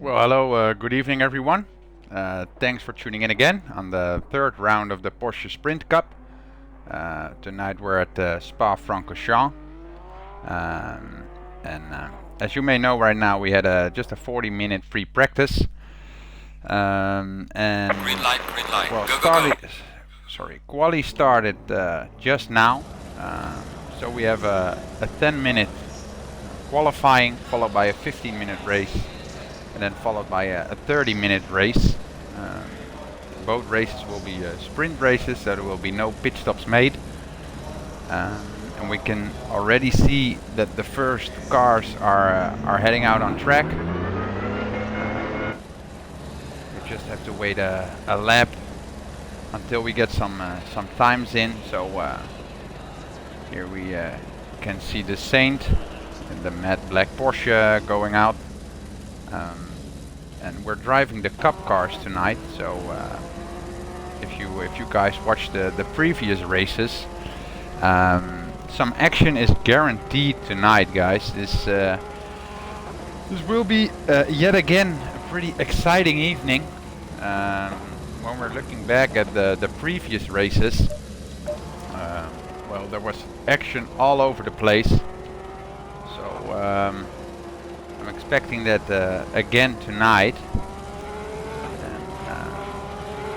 Well, hello, good evening everyone. Thanks for tuning in again on the third round of the Porsche Sprint Cup. Tonight we're at Spa-Francorchamps. And as you may know right now we had just a 40-minute free practice. And Green light, well, go, go, go. quali started just now. So we have a 10-minute qualifying followed by a 15-minute race. And then followed by a 30-minute race. Both races will be sprint races, so there will be no pit stops made. And we can already see that the first cars are heading out on track. We just have to wait a lap until we get some times in. So here we can see the Saint and the matte black Porsche going out. And we're driving the Cup cars tonight, so if you guys watched the previous races, some action is guaranteed tonight, guys. This will be yet again a pretty exciting evening. When we're looking back at the previous races, well, there was action all over the place. So I'm expecting that again tonight. And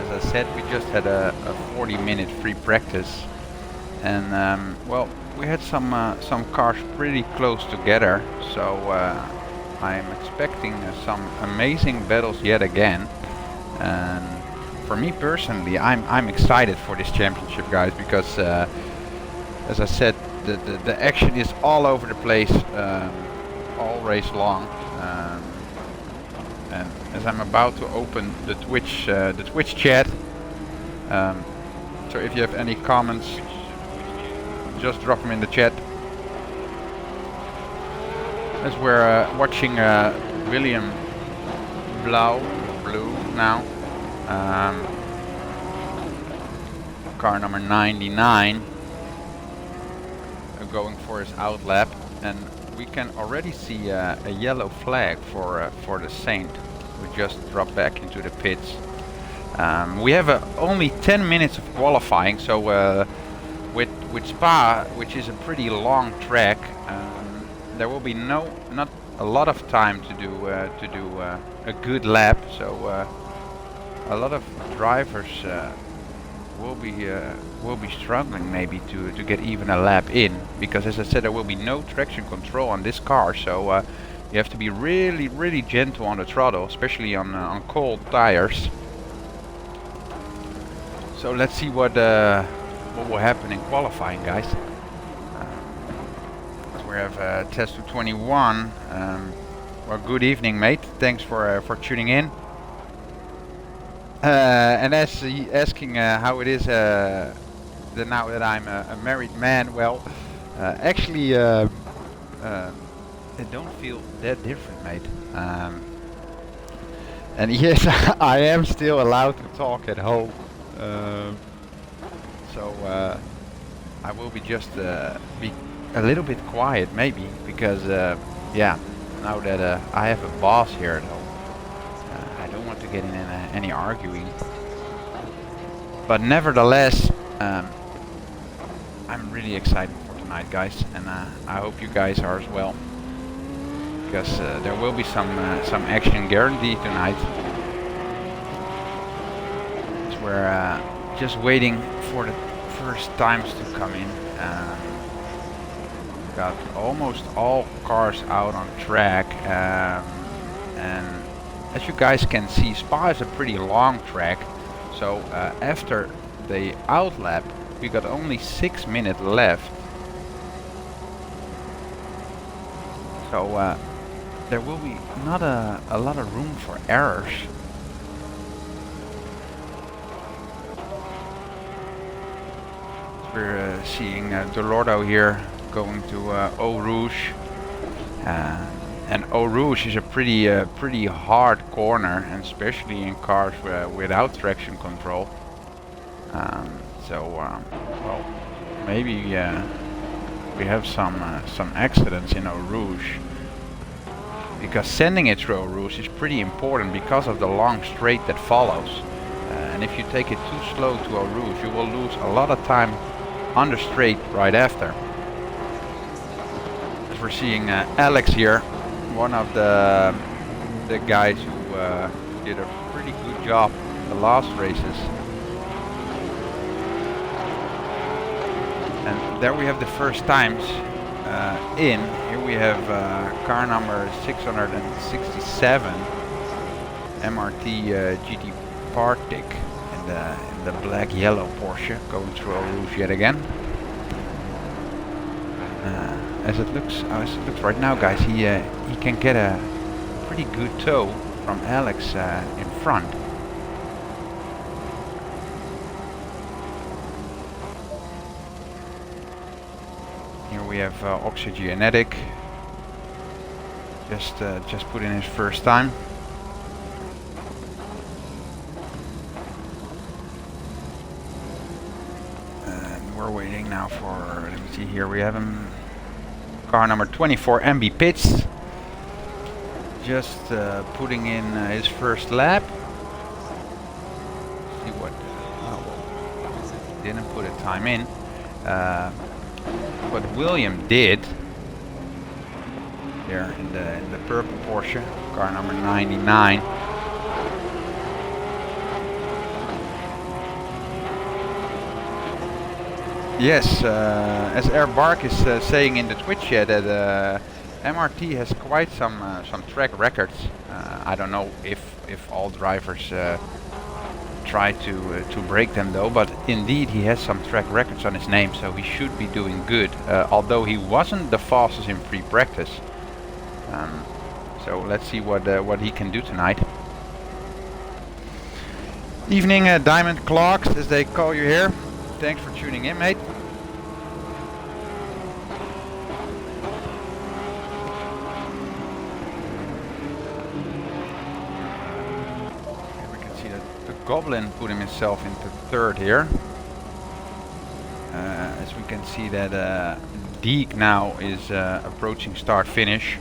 as I said, we just had a 40-minute free practice, and well, we had some cars pretty close together. So I'm expecting some amazing battles yet again. And for me personally, I'm excited for this championship, guys, because as I said, the action is all over the place. All race long, and as I'm about to open the Twitch chat, so if you have any comments, just drop them in the chat. As we're watching William Blue now, car number 99, going for his outlap, and we can already see a yellow flag for the Saint. We just dropped back into the pits. We have only 10 minutes of qualifying, so with Spa, which is a pretty long track, there will be not a lot of time to do a good lap. So a lot of drivers will be struggling maybe to get even a lap in, because as I said, there will be no traction control on this car, so you have to be really gentle on the throttle, especially on cold tires. So let's see what will happen in qualifying, guys. We have Test 21. Well, good evening, mate. Thanks for tuning in. And asking how it is now that I'm a married man. Well, actually, it don't feel that different, mate. And yes, I am still allowed to talk at home. So I will be just be a little bit quiet, maybe, because yeah, now that I have a boss here at home. I don't want to get in any arguing, but nevertheless, I'm really excited for tonight, guys, and I hope you guys are as well, because there will be some action guaranteed tonight. So we're just waiting for the first times to come in. Got almost all cars out on track, and as you guys can see, Spa is a pretty long track, so after the outlap we got only 6 minutes left. So there will be not a lot of room for errors. We're seeing Delordo here going to Eau Rouge. And Eau Rouge is a pretty hard corner, and especially in cars without traction control. Well, maybe we have some accidents in Eau Rouge. because sending it through Eau Rouge is pretty important because of the long straight that follows. And if you take it too slow to Eau Rouge, you will lose a lot of time on the straight right after. As we're seeing Alex here, one of the guys who did a pretty good job in the last races. And there we have the first times in. Here we have car number 667, MRT GT Partick in the black-yellow Porsche, going through Eau Rouge yet again. As it looks right now, guys, he can get a pretty good tow from Alex in front. Here we have Oxygenetic, just put in his first time. And we're waiting now for, let me see here, we have him, car number 24, MB Pits, just putting in his first lap. See what, didn't put a time in. What William did there in the purple Porsche, car number 99. Yes, as Air Bark is saying in the Twitch chat, that MRT has quite some track records. I don't know if all drivers try to break them though, but indeed he has some track records on his name, so he should be doing good, although he wasn't the fastest in free practice. So let's see what he can do tonight. Evening, Diamond Clocks, as they call you here. Thanks for tuning in, mate. Goblin put himself into third here. As we can see that Deke now is approaching start finish.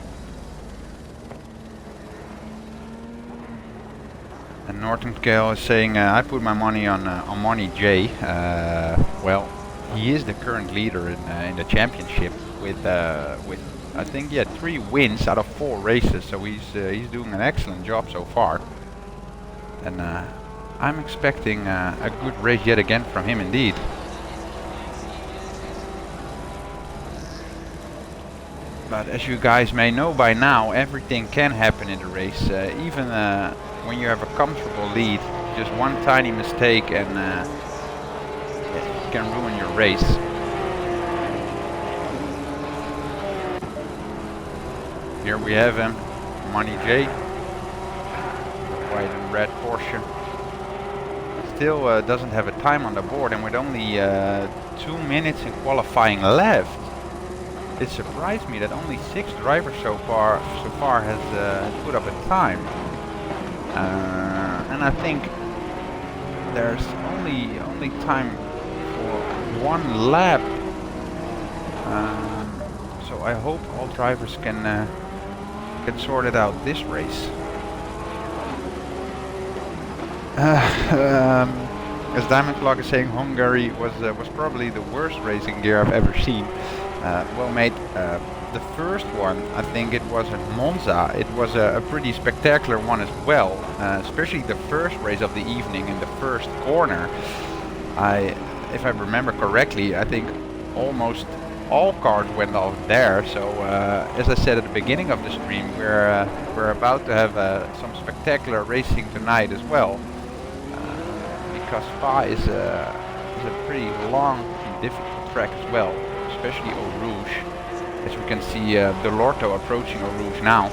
And Norton Gale is saying, I put my money on Money J. Well, he is the current leader in the championship with I think 3 wins out of 4 races. So he's doing an excellent job so far. And I'm expecting a good race yet again from him indeed. But as you guys may know by now, everything can happen in the race. Even when you have a comfortable lead, just one tiny mistake and it can ruin your race. Here we have him, Money J, white and red Porsche. Still doesn't have a time on the board, and with only 2 minutes in qualifying left, it surprised me that only 6 drivers so far has put up a time. And I think there's only time for 1 lap. So I hope all drivers can sort it out this race. As Diamond Clock is saying, Hungary was probably the worst racing gear I've ever seen. Well, mate, the first one, I think it was at Monza. It was a pretty spectacular one as well, especially the first race of the evening in the first corner. If I remember correctly, I think almost all cars went off there. So as I said at the beginning of the stream, we're about to have some spectacular racing tonight as well. Because Spa is a pretty long and difficult track as well, especially Eau Rouge. As we can see, Delorto approaching Eau Rouge now.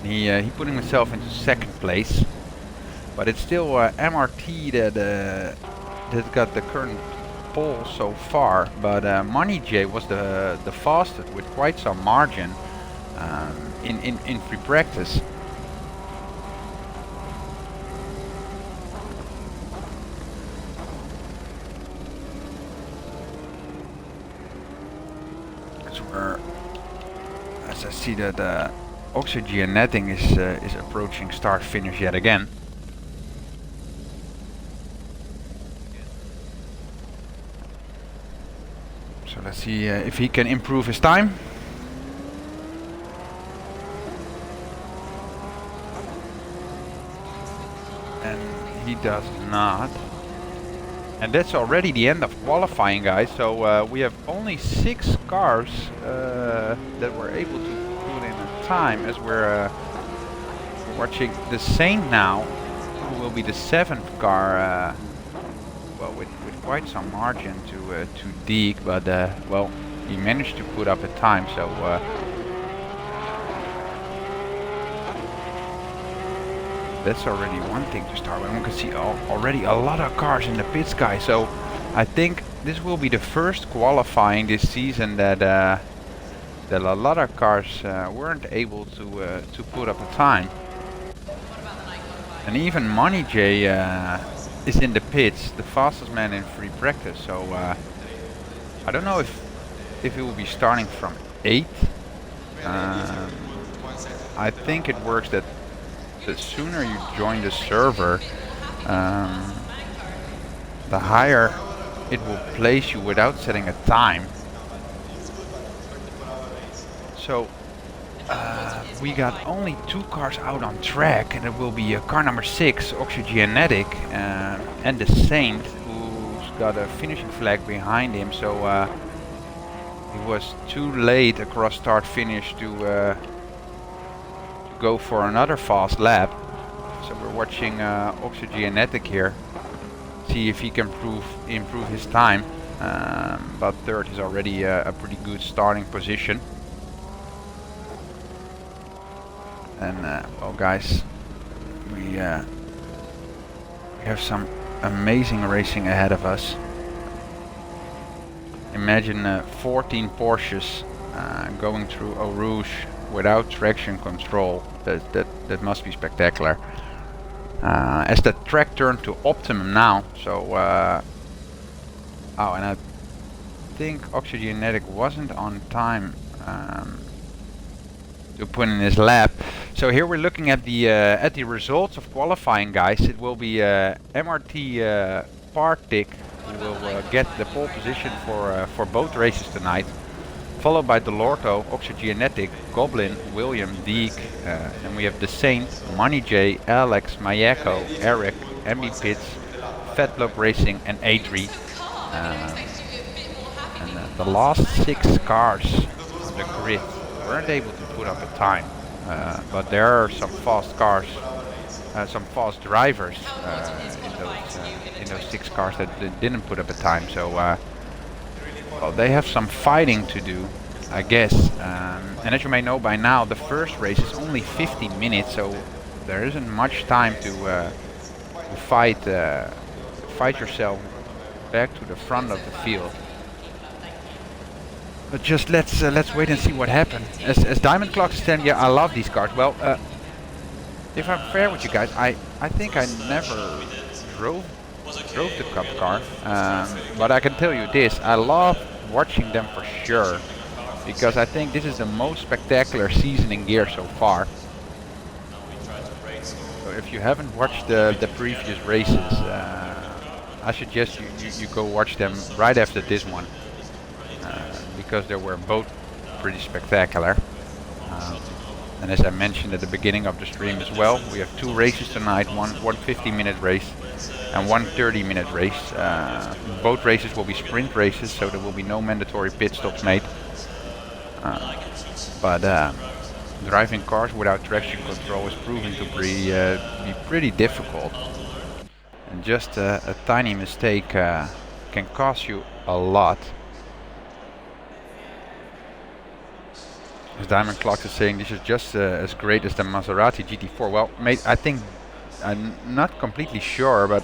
He put himself into 2nd place, but it's still MRT that got the current pole so far. But Money J was the fastest with quite some margin in free practice. see that oxygen netting is approaching start finish yet again. So let's see if he can improve his time. And he does not. And that's already the end of qualifying, guys. So we have only 6 cars that were able to put in a time, as we're watching the Saint now, who will be the 7th car, well, with quite some margin to Deke, but well, he managed to put up a time. So that's already one thing to start with. We can see already a lot of cars in the pits, guys. So I think this will be the first qualifying this season that a lot of cars weren't able to put up a time. And even Money J is in the pits, the fastest man in free practice. So I don't know if he will be starting from 8th. I think it works that the sooner you join the server, the higher it will place you without setting a time. So we got only 2 cars out on track, and it will be car number 6, Oxygenetic, and the Saint, who's got a finishing flag behind him. So he was too late across start finish to go for another fast lap. So we're watching Oxygenetic here, see if he can improve his time. But 3rd is already a pretty good starting position. And well, guys, we have some amazing racing ahead of us. Imagine 14 Porsches going through Eau Rouge without traction control. That must be spectacular. As the track turned to optimum now, so oh, and I think Oxygenetic wasn't on time to put in his lap. So here we're looking at the results of qualifying, guys. It will be MRT Partik who will get the pole position for both races tonight, followed by Delorto, Oxygenetic, Goblin, William, Deke, and we have the Saint, Money J, Alex, Mayako, Eric, MB Pitts, Fatblock Racing, and Adri. And the last 6 cars on the grid weren't able to put up a time, but there are some fast cars, some fast drivers in those 6 cars that didn't put up a time. So well, they have some fighting to do, I guess. And as you may know by now, the first race is only 50 minutes, so there isn't much time to fight yourself back to the front of the field. But just let's wait and see what happens. As Diamond Clock is telling you, I love these cars. Well, if I'm fair with you guys, I think I never drove the Cup car, but I can tell you this: I love watching them for sure, because I think this is the most spectacular season in gear so far. So if you haven't watched the previous races, I suggest you go watch them right after this one. Because they were both pretty spectacular. And as I mentioned at the beginning of the stream as well, we have 2 races tonight, one 50-minute race and one 30-minute race. Both races will be sprint races, so there will be no mandatory pit stops made. But driving cars without traction control is proving to be pretty difficult. And just a tiny mistake can cost you a lot. As Diamond Clock is saying, this is just as great as the Maserati GT4. Well, mate, I think, I'm not completely sure, but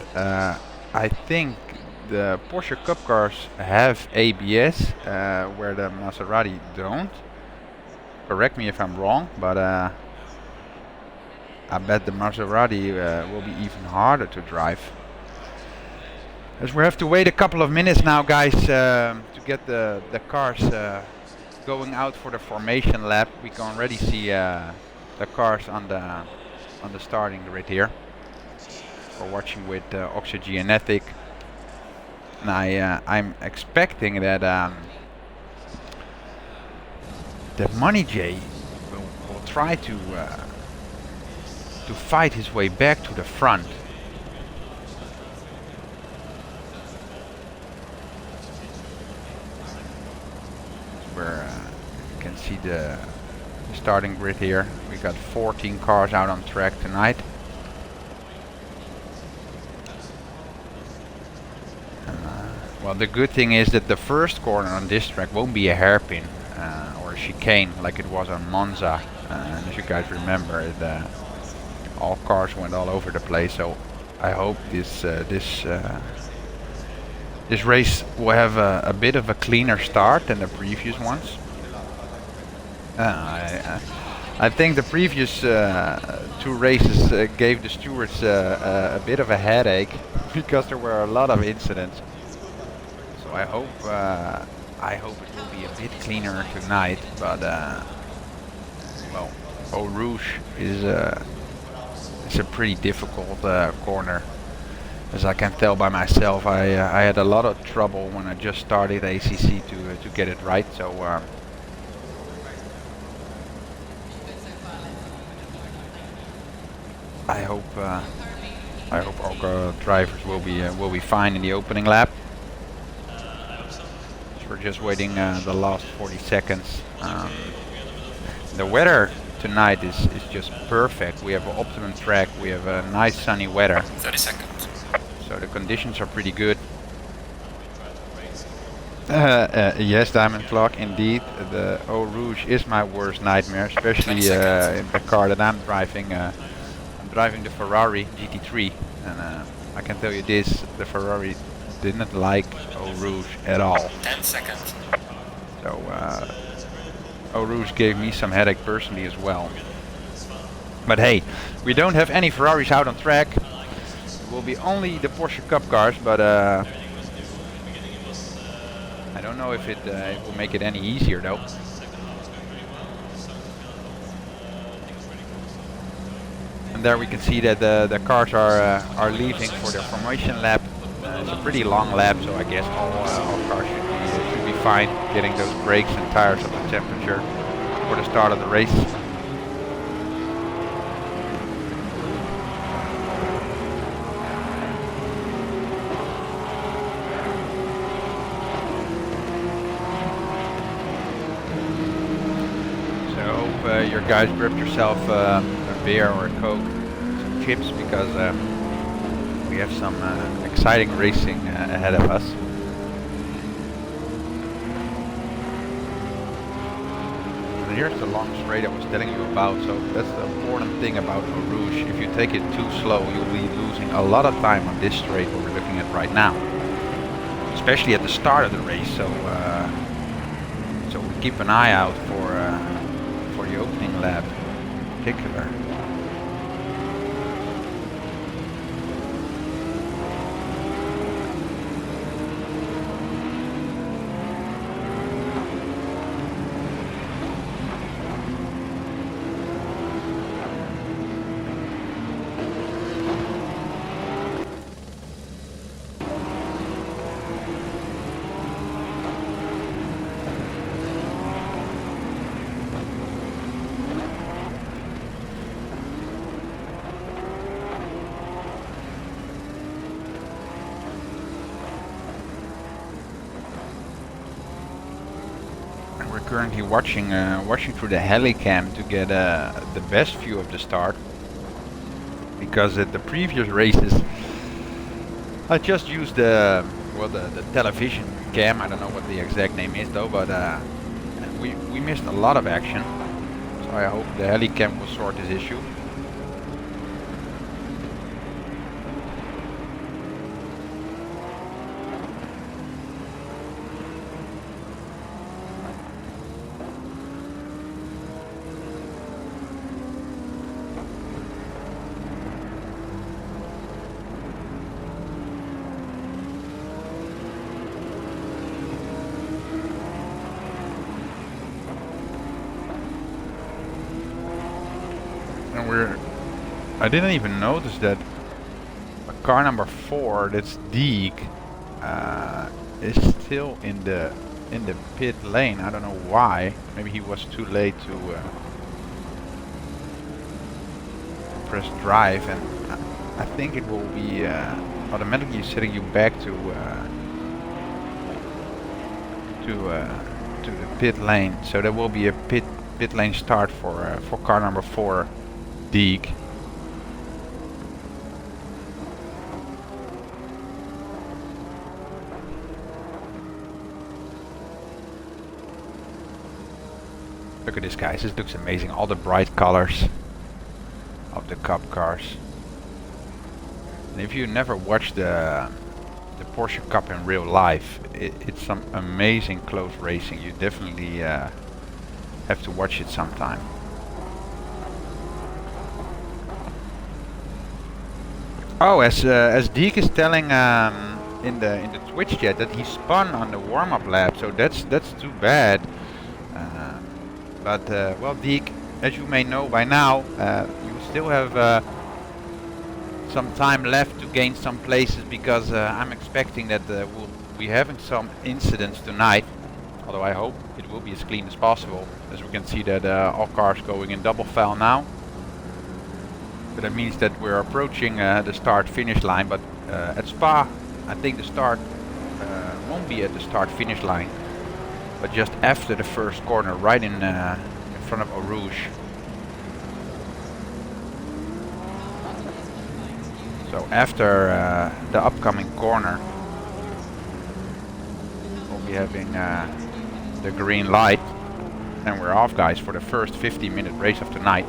I think the Porsche Cup cars have ABS, where the Maserati don't. Correct me if I'm wrong, but I bet the Maserati will be even harder to drive. As we have to wait a couple of minutes now, guys, to get the cars going out for the formation lap. We can already see the cars on the starting grid here. We're watching with Oxygenetic, and I'm expecting that Money J will try to fight his way back to the front. Where you can see the starting grid here. We got 14 cars out on track tonight. Well, the good thing is that the first corner on this track won't be a hairpin or a chicane like it was on Monza. And as you guys remember, all cars went all over the place. So I hope this race will have a bit of a cleaner start than the previous ones. I think the previous two races gave the stewards a bit of a headache because there were a lot of incidents. So I hope it will be a bit cleaner tonight. But well, Eau Rouge is a pretty difficult corner. As I can tell by myself, I had a lot of trouble when I just started ACC to get it right. So I hope our drivers will be fine in the opening lap. So we're just waiting the last 40 seconds. The weather tonight is just perfect. We have an optimum track. We have a nice sunny weather. 30 seconds. So the conditions are pretty good. Yes, Diamond Clock, indeed. The Eau Rouge is my worst nightmare, especially in the car that I'm driving. I'm driving the Ferrari GT3, and I can tell you this: the Ferrari didn't like Eau Rouge at all. 10 seconds. So Eau Rouge gave me some headache personally as well. But hey, we don't have any Ferraris out on track. Will be only the Porsche Cup cars, but I don't know if it will make it any easier though. And there we can see that the cars are leaving for the formation lap. It's a pretty long lap, so I guess all cars should be fine getting those brakes and tires up to temperature for the start of the race. Your guys grab yourself a beer or a Coke, some chips, because we have some exciting racing ahead of us. And here's the long straight I was telling you about. So that's the important thing about Eau Rouge. If you take it too slow, you'll be losing a lot of time on this straight what we're looking at right now, especially at the start of the race. So we keep an eye out for the opening lap in particular. Currently watching through the helicam to get the best view of the start, because at the previous races I just used the television cam. I don't know what the exact name is though, but we missed a lot of action, so I hope the helicam will sort this issue. I didn't even notice that car number 4, that's Deek, is still in the pit lane. I don't know why. Maybe he was too late to press drive, and I think it will be automatically setting you back to the pit lane. So there will be a pit lane start for car number 4, Deek. Look at this, guys. This looks amazing. All the bright colors of the Cup cars. And if you never watched the Porsche Cup in real life, it's some amazing close racing. You definitely have to watch it sometime. Oh, as Deek is telling in the Twitch chat that he spun on the warm-up lap, so that's too bad. But well, Deek, as you may know by now, you still have some time left to gain some places, because I'm expecting that we'll be having some incidents tonight. Although I hope it will be as clean as possible. As we can see that all cars going in double file now. But that means that we're approaching the start-finish line. But at Spa, I think the start won't be at the start-finish line, but just after the first corner, right in front of Eau Rouge. So after the upcoming corner, we'll be having the green light, and we're off, guys, for the first 15-minute race of tonight.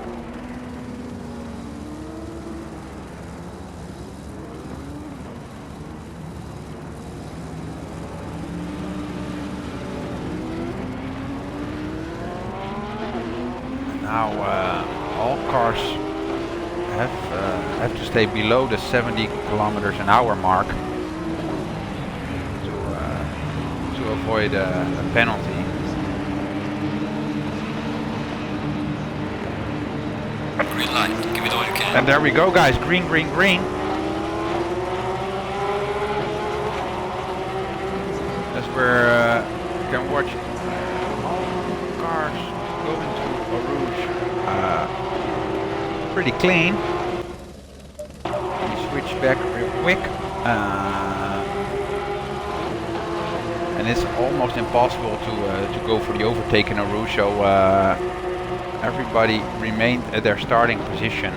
Now all cars have to stay below the 70 kilometers an hour mark to avoid a penalty. Green light, give it all you can. And there we go, guys, green, green, green. As we're you can watch all cars going to Eau Rouge pretty clean. We switch back real quick. And it's almost impossible to go for the overtake in Eau Rouge, so everybody remained at their starting position.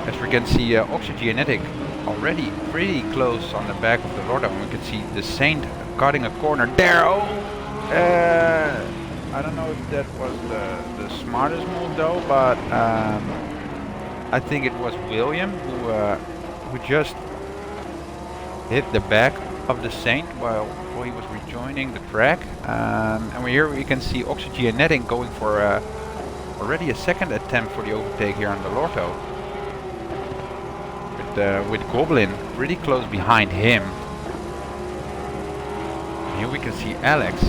As we can see, Oxygenetic already pretty close on the back of the Lordo. We can see the Saint cutting a corner there. Oh, I don't know if that was the smartest move though, but I think it was William who just hit the back of the Saint while he was rejoining the track. And here we can see Oxygenetic going for already a second attempt for the overtake here on the Lorto. With Goblin pretty close behind him. And here we can see Alex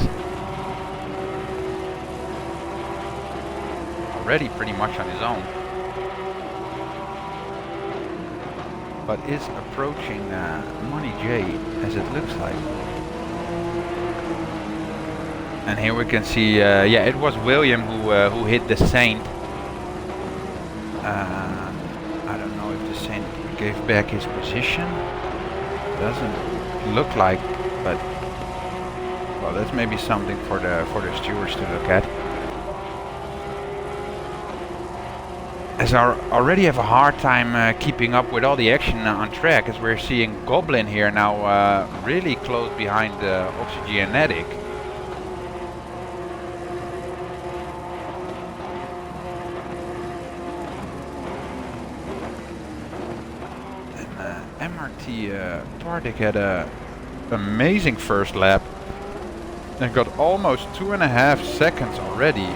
already pretty much on his own, but is approaching Money J, as it looks like. And here we can see, yeah, it was William who hit the Saint. I don't know if the Saint gave back his position. Doesn't look like, but well, that's maybe something for the stewards to look at. As I already have a hard time keeping up with all the action on track, as we're seeing Goblin here now really close behind Oxygenetic. And MRT Pardik had a amazing first lap and got almost 2.5 seconds already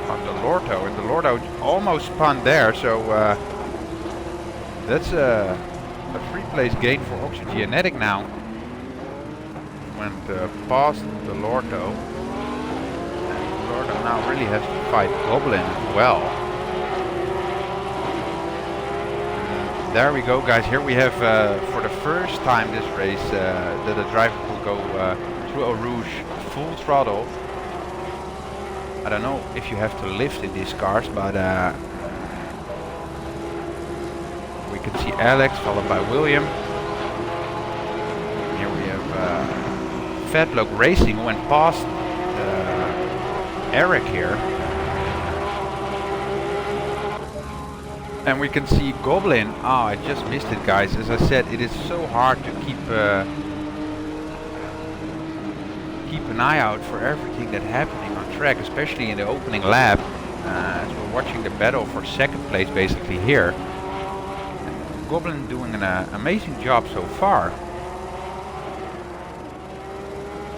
on the Lorto, and the Lorto almost spun there, so that's a 3-place gain for Oxygenetic now. Went past the Lorto, and the Lorto now really has to fight Goblin as well. there we go, guys. Here we have, for the first time this race, that a driver will go through Eau Rouge full throttle. I don't know if you have to lift in these cars, but we can see Alex followed by William. Here we have Fatlock Racing, who went past Eric here. And we can see Goblin. Oh, I just missed it, guys. As I said, it is so hard to keep an eye out for everything that's happening on track, especially in the opening lap. As we're watching the battle for second place basically here. Goblin doing an amazing job so far.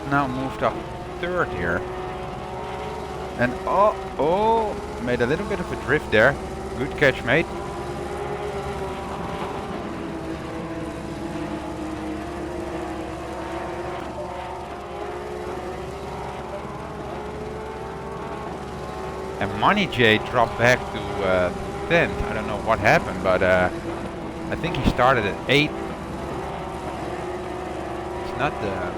Now moved up third here. And oh, made a little bit of a drift there. Good catch, mate. And Money J dropped back to 10th. I don't know what happened, but I think he started at 8th. It's not the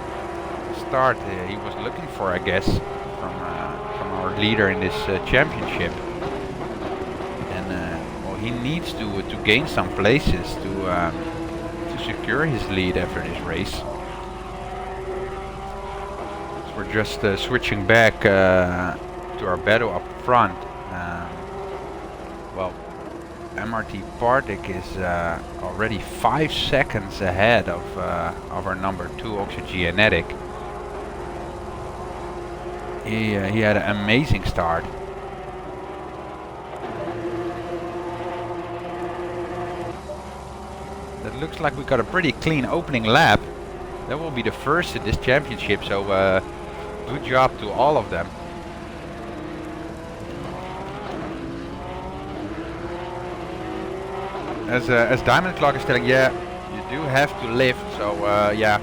start he was looking for, I guess, from our leader in this championship. He needs to gain some places to secure his lead after this race. So we're just switching back to our battle up front. Well, MRT Partick is already 5 seconds ahead of our number 2 Oxygenetic. He had an amazing start. Looks like we got a pretty clean opening lap. That will be the first in this championship, so good job to all of them. As Diamond Clock is telling, yeah, you do have to lift, so yeah,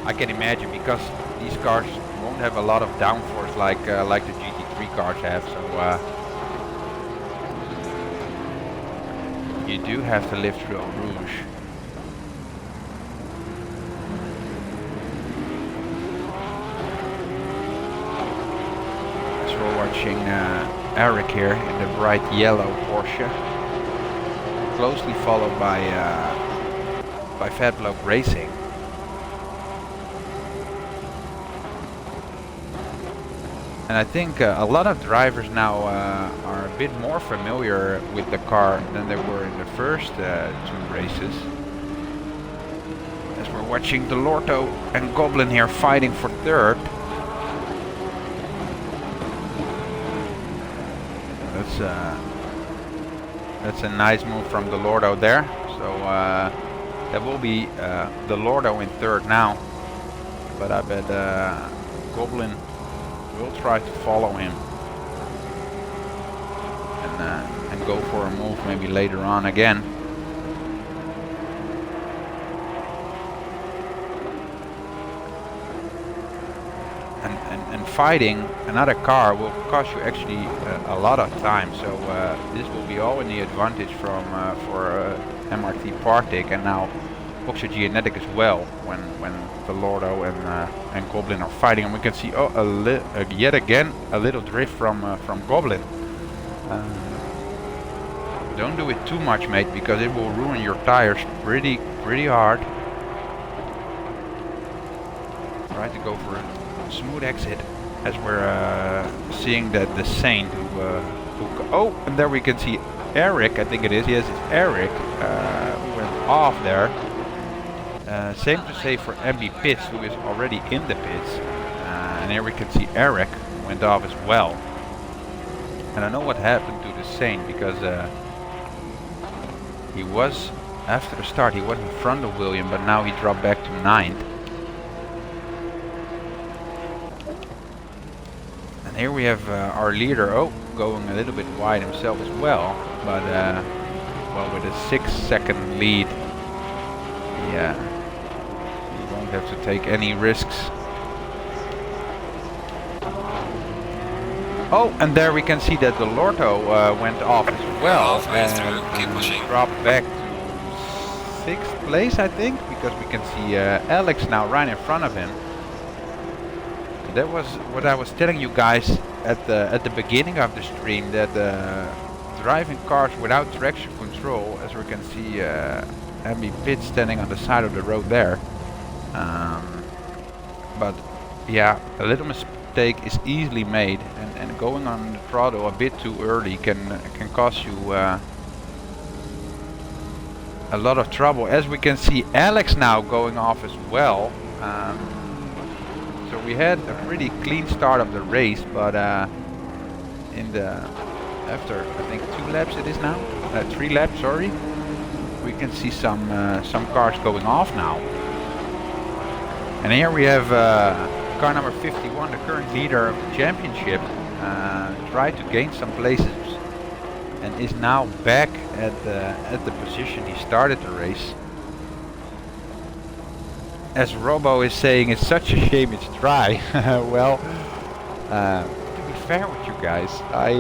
I can imagine, because these cars won't have a lot of downforce like the GT3 cars have, so you do have to lift through Eau Rouge. So we're watching Eric here in the bright yellow Porsche, closely followed by Fatlock Racing. And I think a lot of drivers now are a bit more familiar with the car than they were in the first 2 races. As we're watching Delorto and Goblin here fighting for third. That's a nice move from Delorto there. So that will be Delorto in third now. But I bet Goblin will try to follow him and go for a move maybe later on again. And fighting another car will cost you actually a lot of time, so this will be all in the advantage for MRT Partick and now Oxygenetic as well, when Delorto and Goblin are fighting. And we can see yet again a little drift from Goblin. Don't do it too much, mate, because it will ruin your tires pretty hard. Try to go for a smooth exit, as we're seeing that the Saint who and there we can see Eric, I think it is. Yes, it's Eric who went off there. Same to say for MB Pits, who is already in the pits. And here we can see Eric went off as well. And I know what happened to the Saint, because he was, after the start, he was in front of William, but now he dropped back to 9th. And here we have our leader, going a little bit wide himself as well, but well, with a 6-second lead, yeah, you won't have to take any risks. And there we can see that Delorto went off as well, and keep pushing. dropped back to 6th place, I think, because we can see Alex now right in front of him. That was what I was telling you guys at the beginning of the stream, that driving cars without traction control, as we can see Emmy Pitt standing on the side of the road there. But yeah, a little mistake is easily made, and going on the throttle a bit too early can cost you a lot of trouble. As we can see Alex now going off as well. So we had a pretty clean start of the race, but after I think 2 laps it is now, 3 laps, sorry, we can see some cars going off now. And here we have car number 51, the current leader of the championship, tried to gain some places and is now back at the position he started the race. As Robo is saying, it's such a shame it's dry. Well, to be fair with you guys, I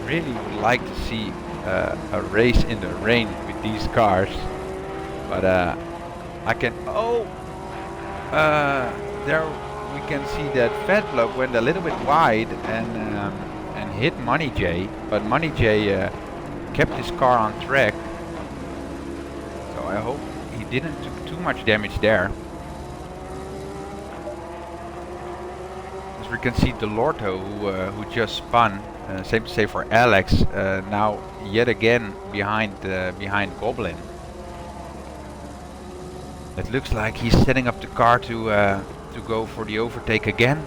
really would like to see a race in the rain with these cars, but I can. There we can see that Fat Bloke went a little bit wide and hit Money J, but Money J kept his car on track. So I hope he didn't do too much damage there. As we can see Delorto, who just spun, same to say for Alex, now yet again behind Goblin. It looks like he's setting up the car to go for the overtake again.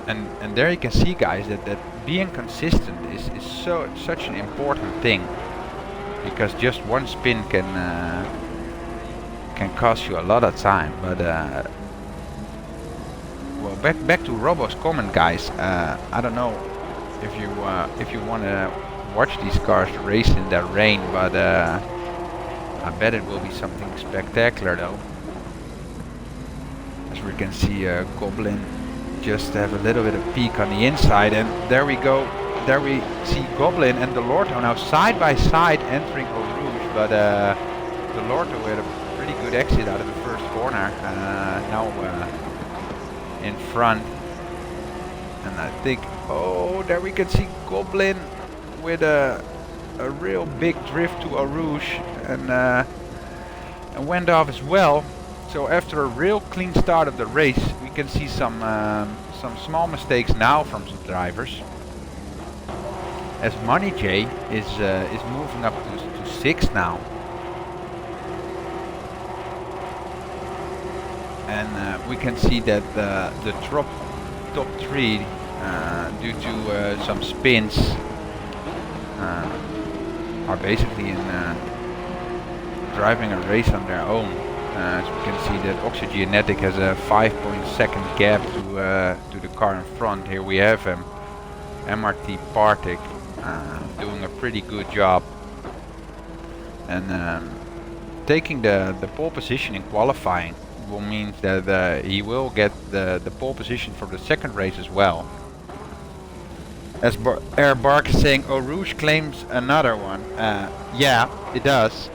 And there you can see, guys, that being consistent is such an important thing, because just one spin can cost you a lot of time. But well, back to Robo's comment, guys. I don't know if you want to watch these cars race in the rain, but I bet it will be something spectacular, though. As we can see, Goblin just have a little bit of peek on the inside, and there we go. There we see Goblin and Delorto now side by side entering Eau Rouge, but Delorto had a pretty good exit out of the first corner. Now in front, and I think, oh, there we can see Goblin with a real big drift to Eau Rouge, and went off as well. So after a real clean start of the race, we can see some small mistakes now from some drivers. As Money J is moving up to 6th now, and we can see that the top 3, due to some spins, are basically driving a race on their own. As we can see that Oxygenetic has a 5.2 gap to the car in front. Here we have MRT Partick doing a pretty good job, and taking the pole position in qualifying will mean that he will get the pole position for the second race as well. As Air Bark is saying, Eau Rouge claims another one. Yeah, it does.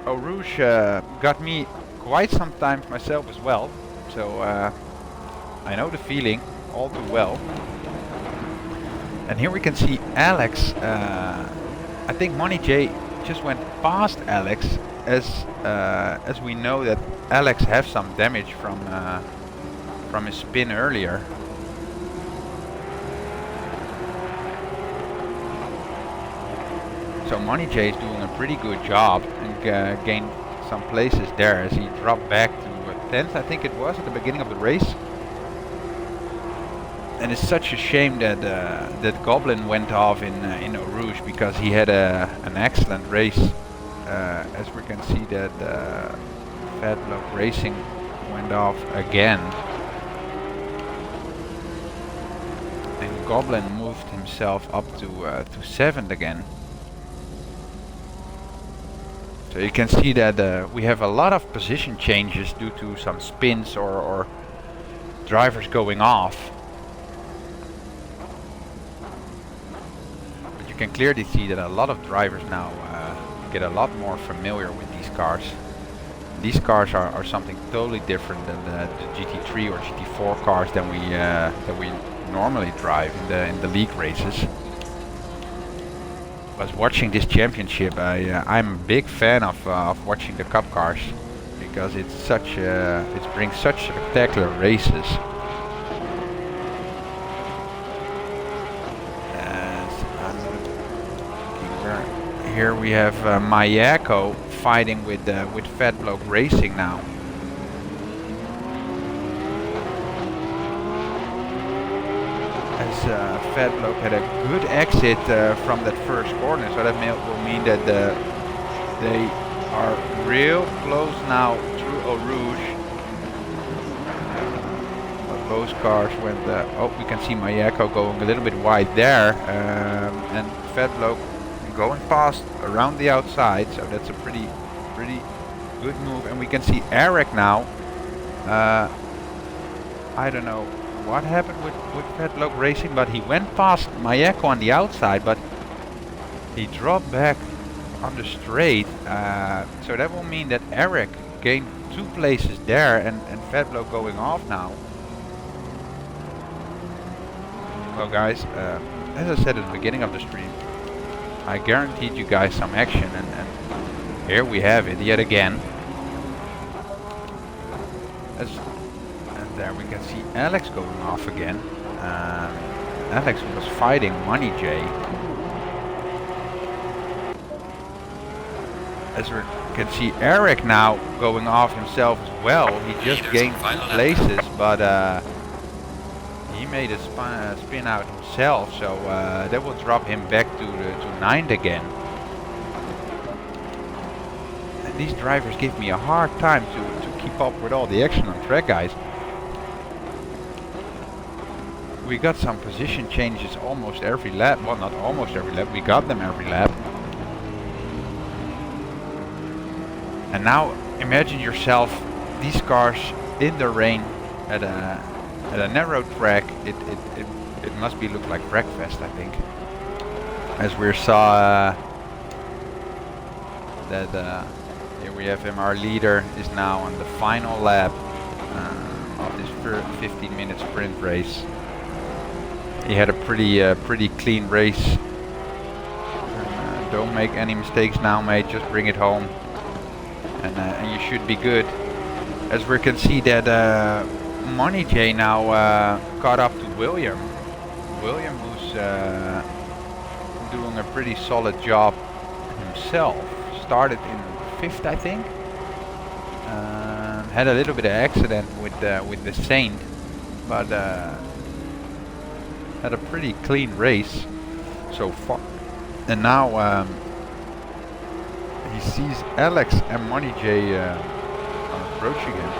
Eau Rouge got me quite some times myself as well, so I know the feeling all too well. And here we can see Alex. I think Money J just went past Alex, as we know that Alex has some damage from his spin earlier. So Money J is doing a pretty good job and gained some places there as he dropped back to 10th, I think it was, at the beginning of the race. And it's such a shame that Goblin went off in Eau Rouge, because he had an excellent race. As we can see that Fat Bloke Racing went off again. And Goblin moved himself up to 7th again. So you can see that we have a lot of position changes due to some spins or drivers going off. But you can clearly see that a lot of drivers now get a lot more familiar with these cars. These cars are something totally different than the GT3 or GT4 cars that we normally drive in the league races. Was watching this championship, I'm a big fan of watching the Cup cars because it brings such spectacular races. Here we have Mayako fighting with Fat Bloke Racing now. As Fat Bloke had a good exit from that first corner, so that will mean that they are real close now through Eau Rouge. But both cars went. Oh, we can see Mayako going a little bit wide there, and Fat Bloke going past around the outside, so that's a pretty good move. And we can see Eric now. I don't know what happened with Fat Bloke Racing, but he went past Mayako on the outside, but he dropped back on the straight, so that will mean that Eric gained 2 places there, and Fat Bloke going off now. Well guys, as I said at the beginning of the stream, I guaranteed you guys some action, and here we have it yet again. And there we can see Alex going off again. Alex was fighting Money J. As we can see Eric now going off himself as well. He just gained 2 places, but he made a spin out himself, so that will drop him back to 9th again. And these drivers give me a hard time to keep up with all the action on track, guys. We got some position changes almost every lap. Well, not almost every lap, we got them every lap. And now imagine yourself these cars in the rain at a narrow track. It must look like breakfast, I think. As we saw that here we have him. Our leader is now on the final lap of this 15-minute sprint race. He had a pretty clean race. Don't make any mistakes now, mate. Just bring it home, and you should be good. As we can see that Money J now caught up to William. William, who's doing a pretty solid job himself. Started in 5th, I think. Had a little bit of accident with the Saint, but had a pretty clean race so far. And now he sees Alex and Money J approaching him.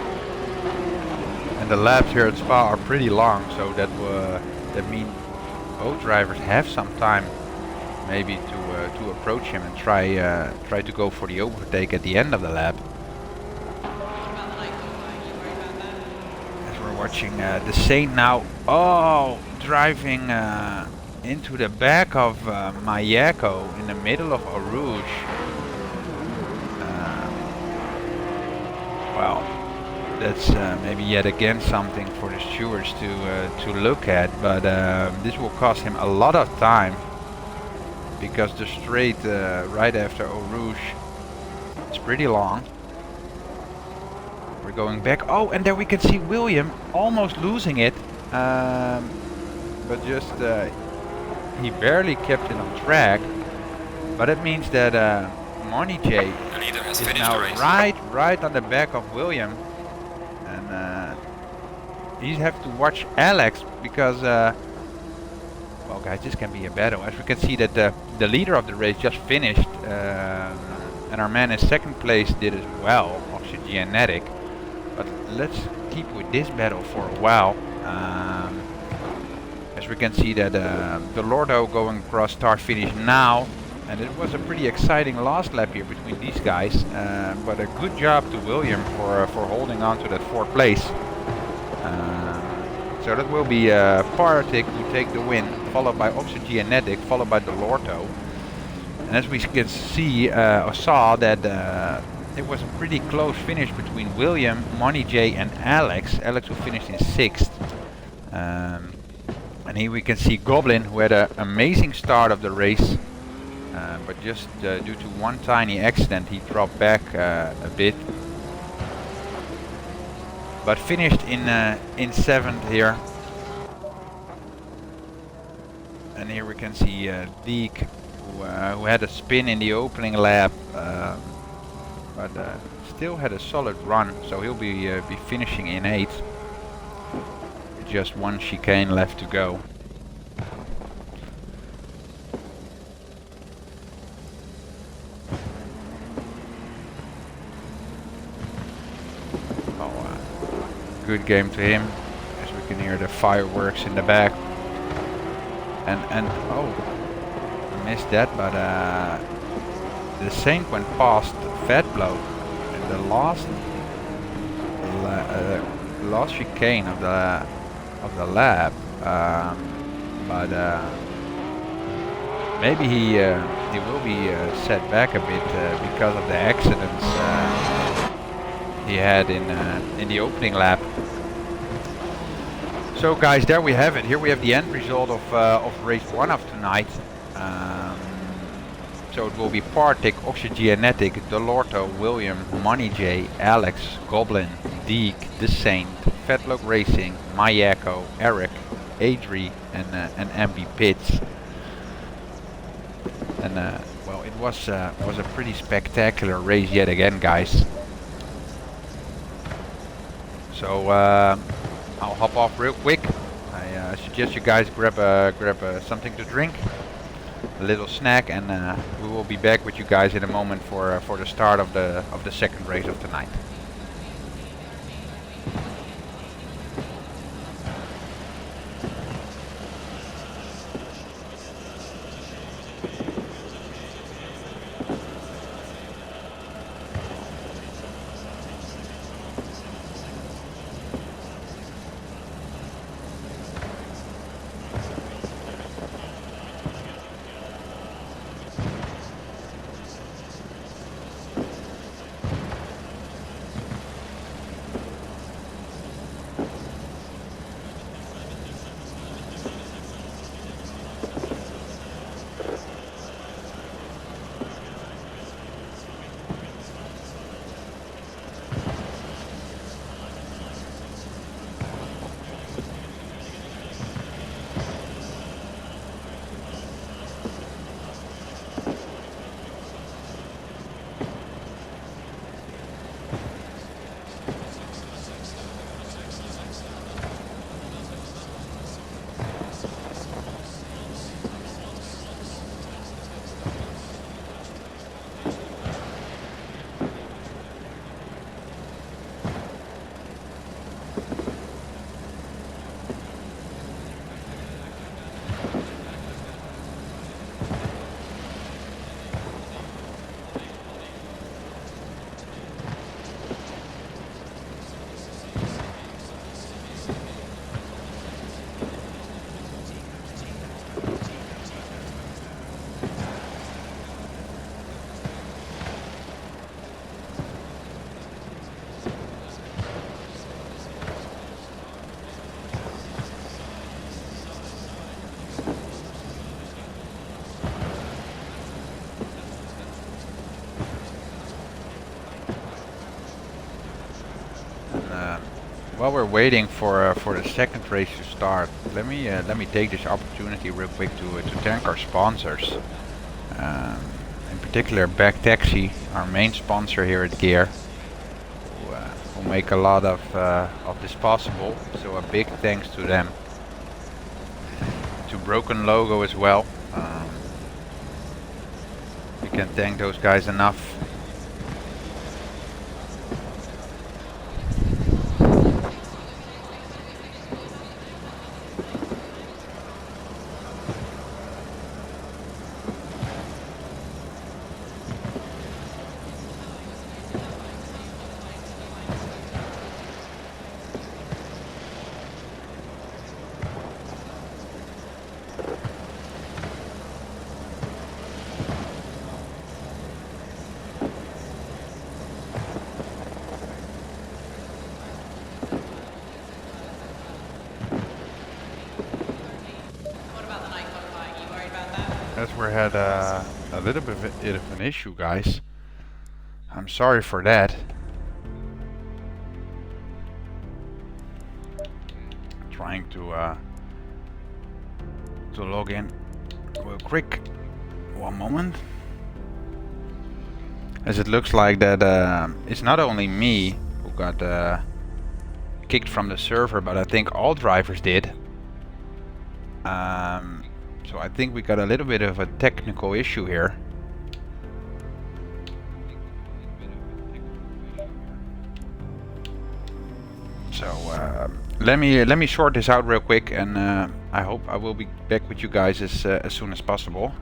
And the laps here at Spa are pretty long, so that means both drivers have some time maybe to approach him and try to go for the overtake at the end of the lap. As we're watching the Saint now, driving into the back of Mayako in the middle of Eau Rouge. Well, that's maybe yet again something for the stewards to look at, but this will cost him a lot of time, because the straight right after Eau Rouge is pretty long. We're going back. Oh, and there we can see William almost losing it, but just he barely kept it on track. But it means that Money J is now right on the back of William, and he have to watch Alex, because well guys, this can be a battle. As we can see that the leader of the race just finished, and our man in 2nd place did as well, Oxygenetic. But let's keep with this battle for a while. As we can see that the Lordo going across start finish now, and it was a pretty exciting last lap here between these guys, but a good job to William for holding on to that 4th place. So that will be Partik who take the win followed by Oxygenetic, followed by Delorto. And as we can see or saw that it was a pretty close finish between William, Money J and Alex. Alex who finished in 6th. And here we can see Goblin, who had an amazing start of the race. But just due to one tiny accident he dropped back a bit. But finished in 7th here. And here we can see Deke, who had a spin in the opening lap, but still had a solid run, so he'll be finishing in 8th. Just one chicane left to go. Good game to him, as we can hear the fireworks in the back. And oh, missed that, but the Saint went past Fatblow in the last chicane of the lap. But maybe he will be set back a bit because of the accidents he had in the opening lap. So guys, there we have it. Here we have the end result of race 1 of tonight. So it will be Partic, Oxygenetic, Delorto, William, Money J, Alex, Goblin, Deke, The Saint, Fatlock Racing, Mayako, Eric, Adri and MB Pitts. And well, it was a pretty spectacular race yet again, guys. So I'll hop off real quick. I suggest you guys grab something to drink, a little snack, and we will be back with you guys in a moment for the start of the second race of tonight. While we're waiting for the second race to start, let me take this opportunity real quick to thank our sponsors. In particular, Back Taxi, our main sponsor here at Gear, who make a lot of this possible. So a big thanks to them. To Broken Logo as well. We can't thank those guys enough. as we had a little bit of an issue, guys. I'm sorry for that. Trying to log in real quick. One moment. As it looks like that it's not only me who got kicked from the server, but I think all drivers did. So I think we got a little bit of a technical issue here. So let me sort this out real quick, and I hope I will be back with you guys as soon as possible.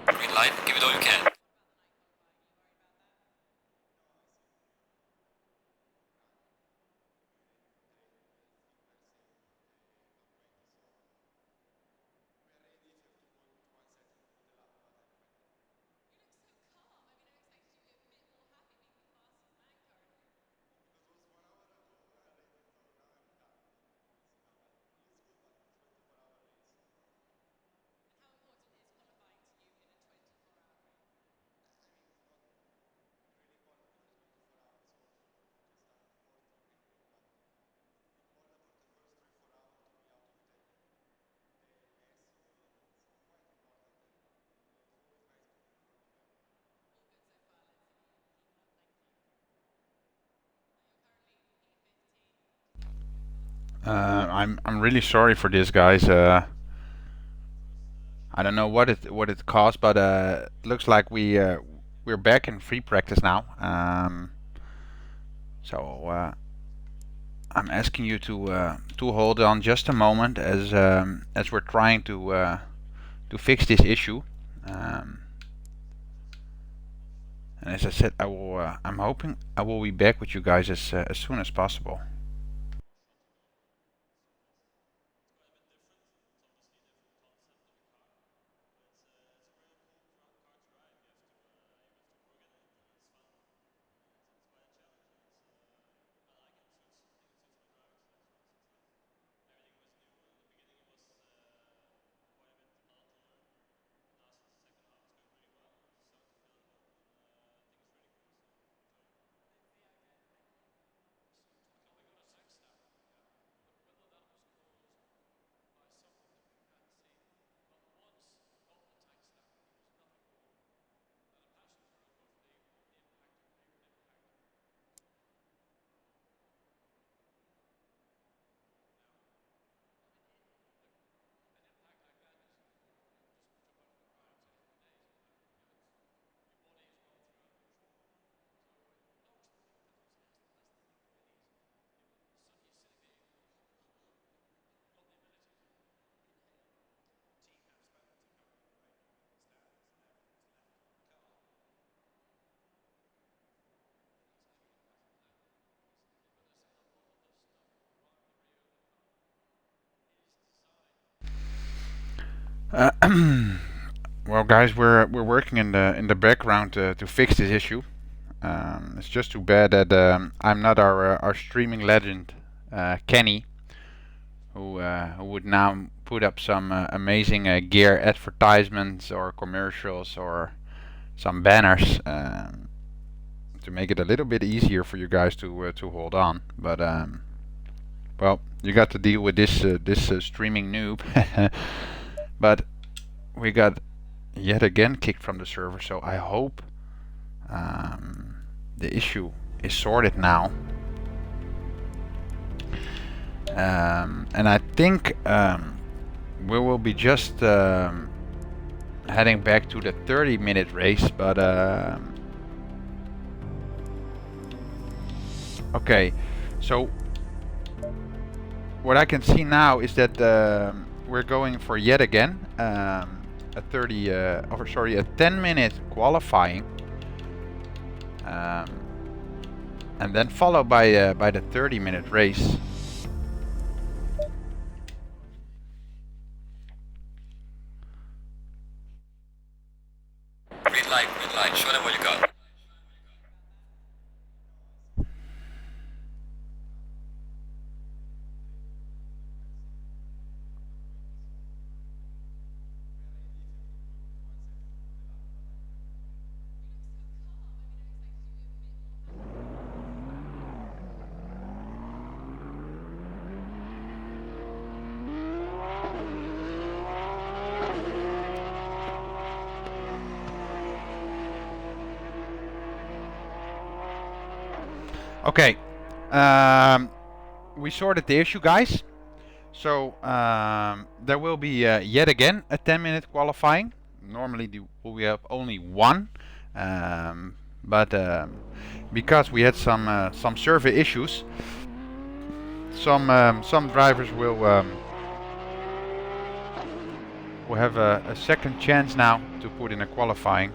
Green light, give it all you can. I'm really sorry for this, guys. I don't know what it caused, but it looks like we're back in free practice now. So I'm asking you to hold on just a moment as we're trying to fix this issue. And as I said, I'm hoping I will be back with you guys as soon as possible. Uh, well, guys, we're working in the background to fix this issue. It's just too bad that I'm not our streaming legend, Kenny, who would now put up some amazing gear advertisements or commercials or some banners to make it a little bit easier for you guys to hold on. But well, you got to deal with this streaming noob. But we got yet again kicked from the server, so I hope the issue is sorted now. And I think we will be just heading back to the 30-minute race, but okay, so what I can see now is that we're going for yet again a 10-minute qualifying, and then followed by the 30-minute race. Green light, green Right, show them what you got. Okay, we sorted the issue, guys. So there will be yet again a 10-minute qualifying. Normally we have only one, but because we had some server issues, some drivers will have a second chance now to put in a qualifying.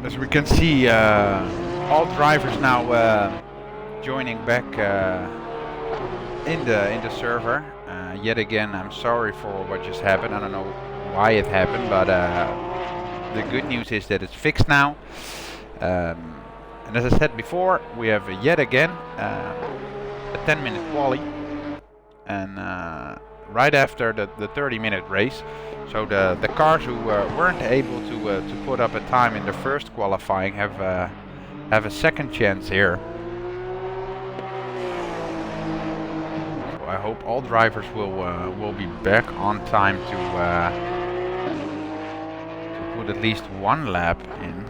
As we can see, all drivers now joining back in the server. Yet again, I'm sorry for what just happened. I don't know why it happened, but the good news is that it's fixed now. And as I said before, we have yet again a 10-minute quali, and right after the 30-minute race. So the cars who weren't able to put up a time in the first qualifying have a second chance here. So I hope all drivers will be back on time to put at least one lap in.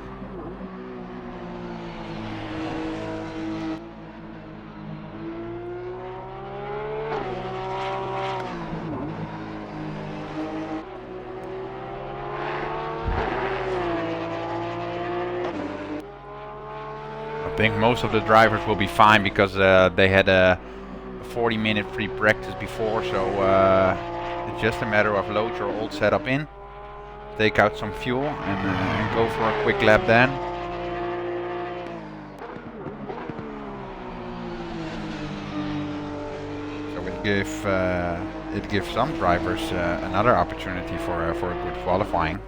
I think most of the drivers will be fine because they had a 40-minute free practice before, so it's just a matter of load your old setup in, take out some fuel, and go for a quick lap then. So it gives some drivers another opportunity for a good qualifying.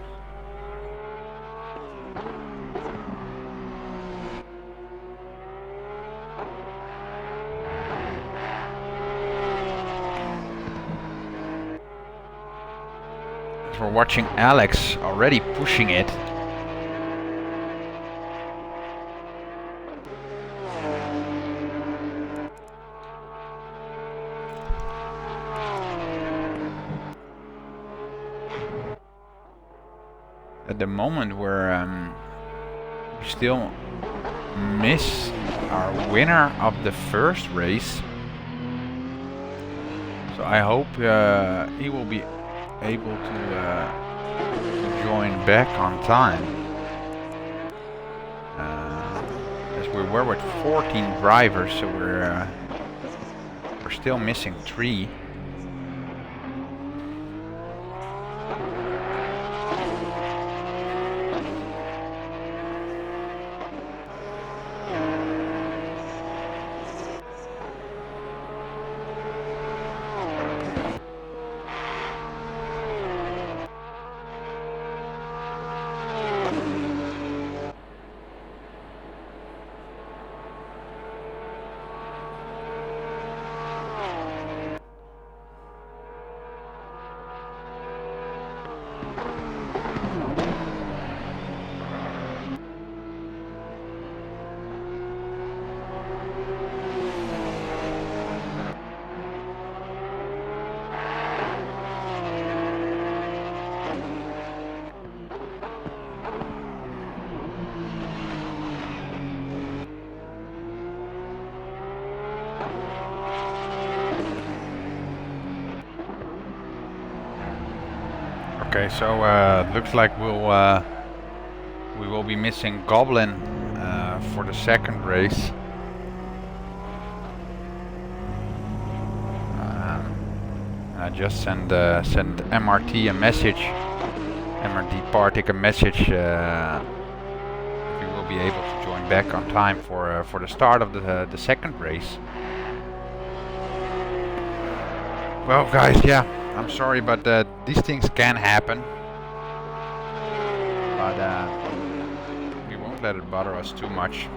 We're watching Alex already pushing it. At the moment we still miss our winner of the first race. So I hope he will be able to join back on time. As we were with 14 drivers, so we're still missing 3. Okay, so looks like we will be missing Goblin for the second race. I just send MRT a message, MRT Partick a message if be able to join back on time for the start of the second race. Well, guys, yeah, I'm sorry, but these things can happen. But we won't let it bother us too much.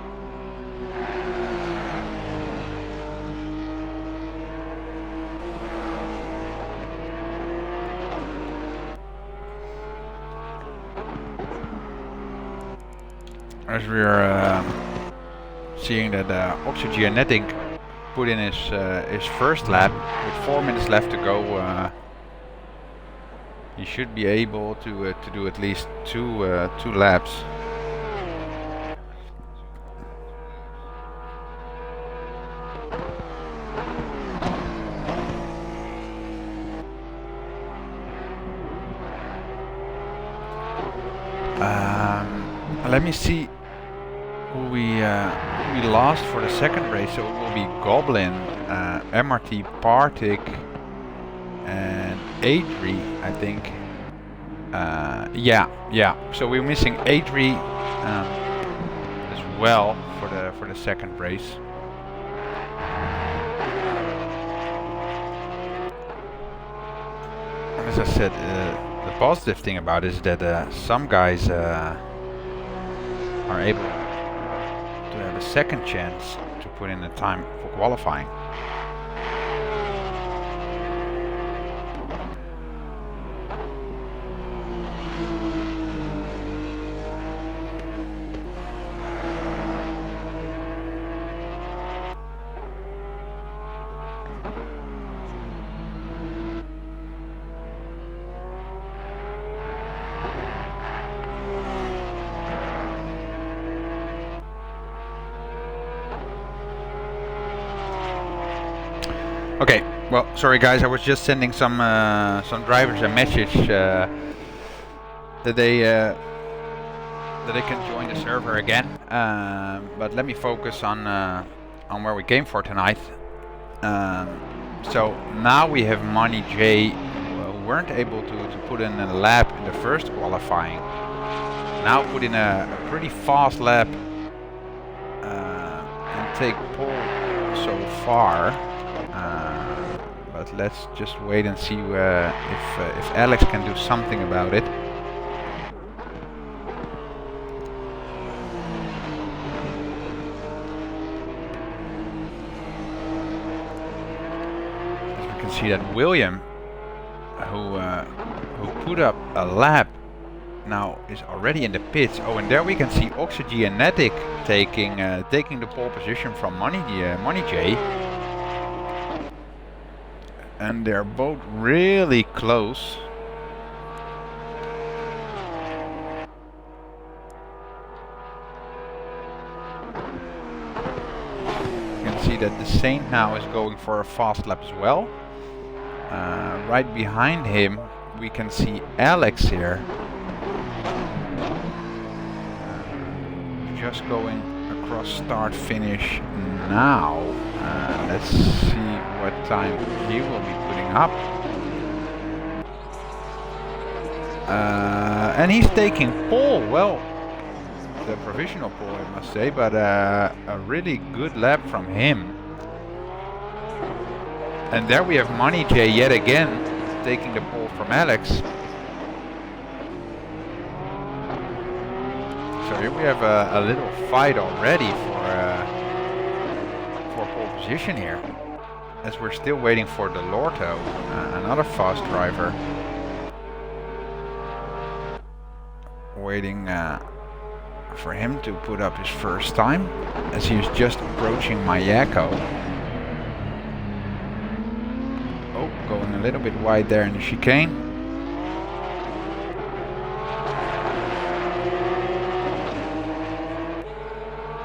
As we are seeing that Oxygenetic put in his first lap with 4 minutes left to go, he should be able to do at least two laps. Let me see who we lost for the second race. So it will be Goblin, MRT, Partik, and Adri, I think. Yeah. So we're missing Adri as well for the second race. As I said, the positive thing about it is that some guys are able to have a second chance to put in the time for qualifying. Okay, well, sorry guys, I was just sending some drivers a message that they can join the server again. But let me focus on where we came for tonight. So now we have Money J, who weren't able to put in a lap in the first qualifying. Now put in a pretty fast lap and take pole so far. But let's just wait and see if Alex can do something about it. As we can see that William, who put up a lap, now is already in the pits. Oh, and there we can see Oxygenetic taking the pole position from Money J. And they're both really close. You can see that the Saint now is going for a fast lap as well. Right behind him we can see Alex here. Just going across start finish now. Let's see what time he will be putting up. And he's taking pole. Well, the provisional pole, I must say, but a really good lap from him. And there we have Money J yet again taking the pole from Alex. So here we have a little fight already for pole position here, as we're still waiting for the Lorto, another fast driver, waiting for him to put up his first time, as he's just approaching Mayako. Oh, going a little bit wide there in the chicane.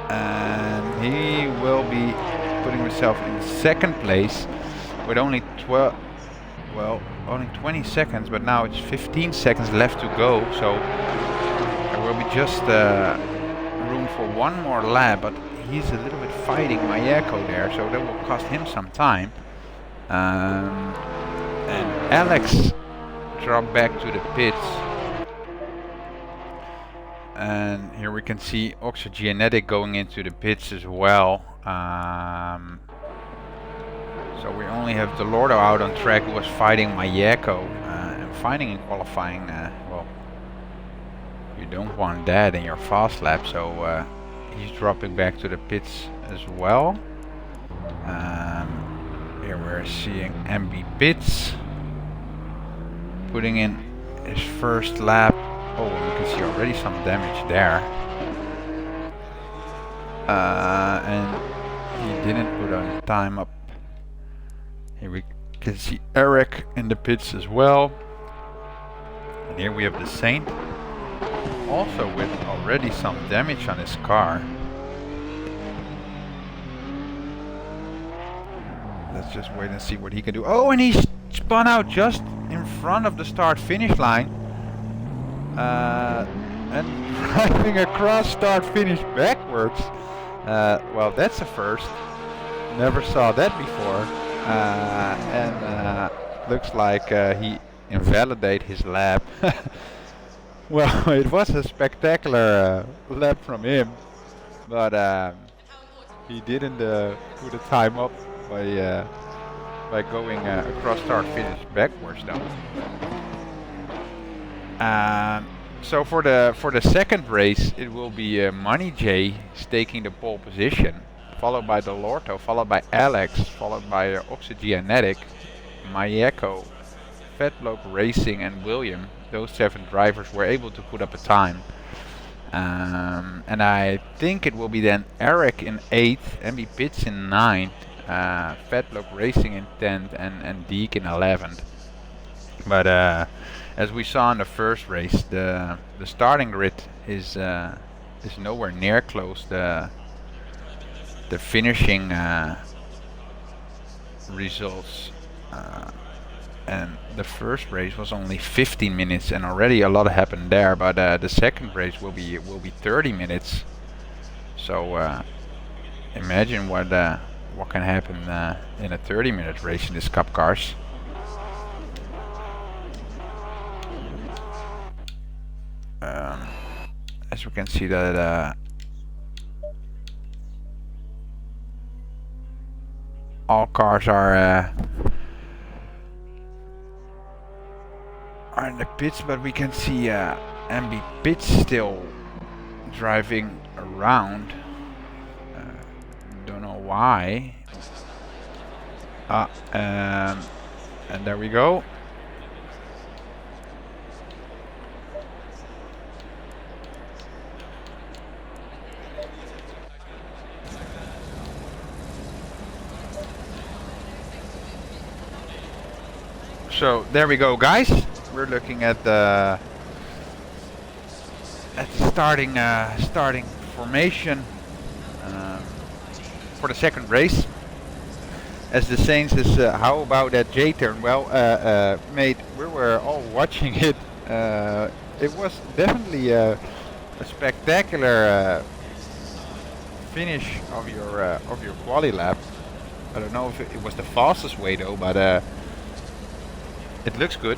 And he will be putting himself in second place with only 20 seconds, but now it's 15 seconds left to go, so there will be just room for one more lap, but he's a little bit fighting Mayako there, so that will cost him some time. And Alex dropped back to the pits. And here we can see Oxygenetic going into the pits as well. So we only have Delordo out on track, who was fighting Mayeko and fighting in qualifying. Well, you don't want that in your fast lap, so he's dropping back to the pits as well. Here we're seeing MB Pits putting in his first lap. Oh, you can see already some damage there. And he didn't put on time up. Here we can see Eric in the pits as well. And here we have the Saint, also with already some damage on his car. Let's just wait and see what he can do. Oh, and he spun out just in front of the start-finish line. And driving across start-finish backwards. Well, that's a first. Never saw that before. And looks like he invalidated his lap. Well, it was a spectacular lap from him, but he didn't put a time up by going across start finish backwards though. So for the second race, it will be Money J taking the pole position, followed by Delorto, followed by Alex, followed by Oxygenetic, Mayeko, Fatbloke Racing, and William. Those 7 drivers were able to put up a time. And I think it will be then Eric in 8th, MB Pitts in 9th, Fatbloke Racing in 10th, and Deke in 11th. But as we saw in the first race, the starting grid is nowhere near close. The finishing results, and the first race was only 15 minutes, and already a lot happened there. But the second race will be 30 minutes. So imagine what can happen in a 30-minute race in this Cup cars. As we can see that all cars are in the pits, but we can see MB Pits still driving around. Don't know why. And there we go. So there we go, guys. We're looking at the starting formation for the second race. As the Saints is, how about that J-turn? Well, mate, we were all watching it. It was definitely a spectacular finish of your quali lap. I don't know if it was the fastest way though, but it looks good.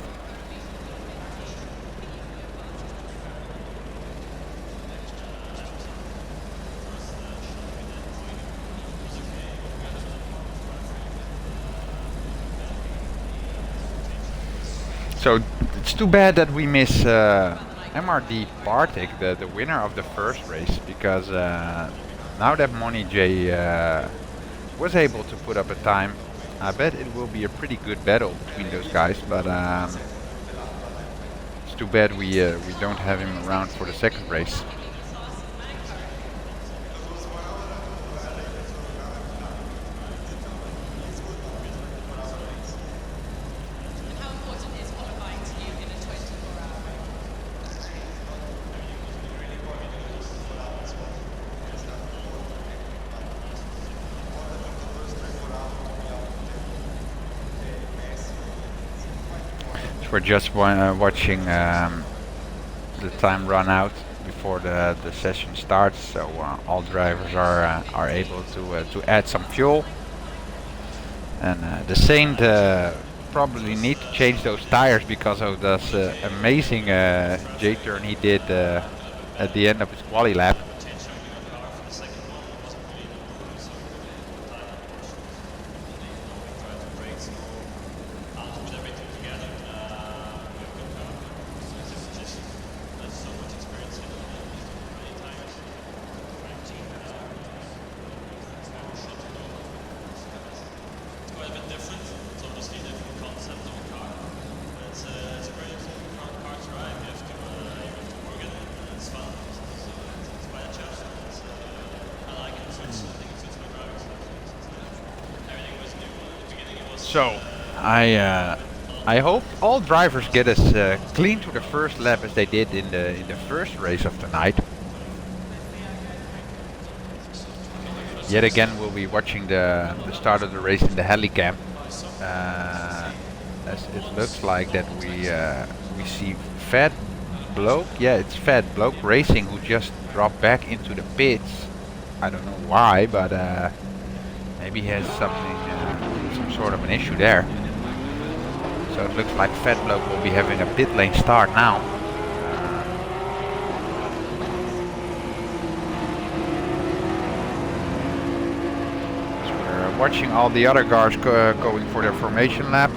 So it's too bad that we miss MRD Bartik, the winner of the first race, because now that Money J was able to put up a time, I bet it will be a pretty good battle between those guys. But it's too bad we don't have him around for the second race. We're just watching the time run out before the session starts, so all drivers are able to add some fuel. And the Saint probably need to change those tires because of this amazing J-turn he did at the end of his quali lap. So, I hope all drivers get as clean to the first lap as they did in the first race of the night. Yet again, we'll be watching the start of the race in the helicam. As it looks like that we see Fat Bloke. Yeah, it's Fat Bloke Racing who just dropped back into the pits. I don't know why, but maybe he has something, some sort of an issue there. So it looks like Fat Bloke will be having a pit lane start now. So we're watching all the other cars going for their formation lap.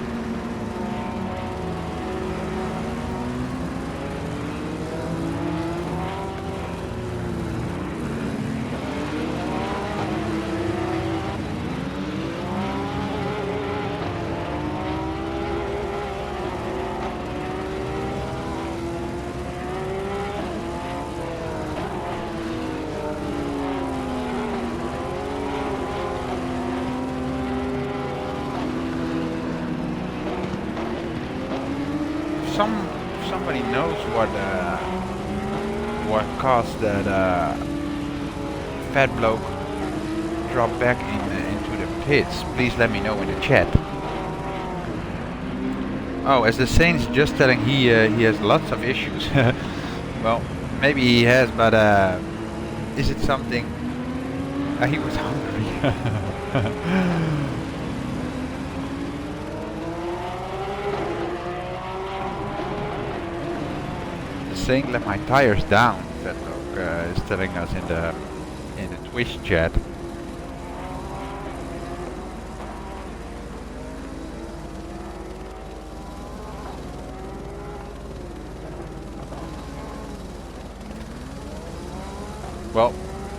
Somebody knows what caused that Fat Bloke drop back into the pits, please let me know in the chat. Oh, as the Saint's just telling he has lots of issues. Well, maybe he has, but is it something? He was hungry. Saying let my tires down, Fat Bloke is telling us in the Twitch chat. Well,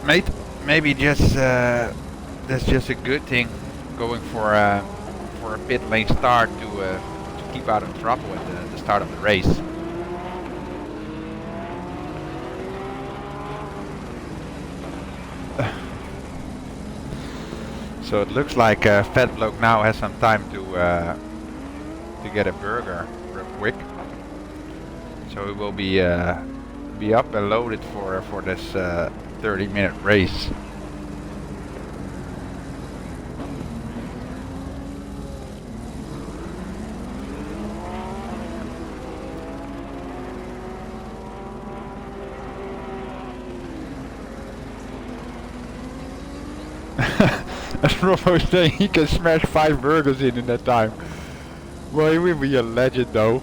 mate, maybe just that's just a good thing, going for a pit lane start to keep out of trouble at the start of the race. So it looks like Fat Bloke now has some time to get a burger real quick. So he will be up and loaded for this 30-minute race. As Robo saying, he can smash 5 burgers in that time. Well, he will be a legend though.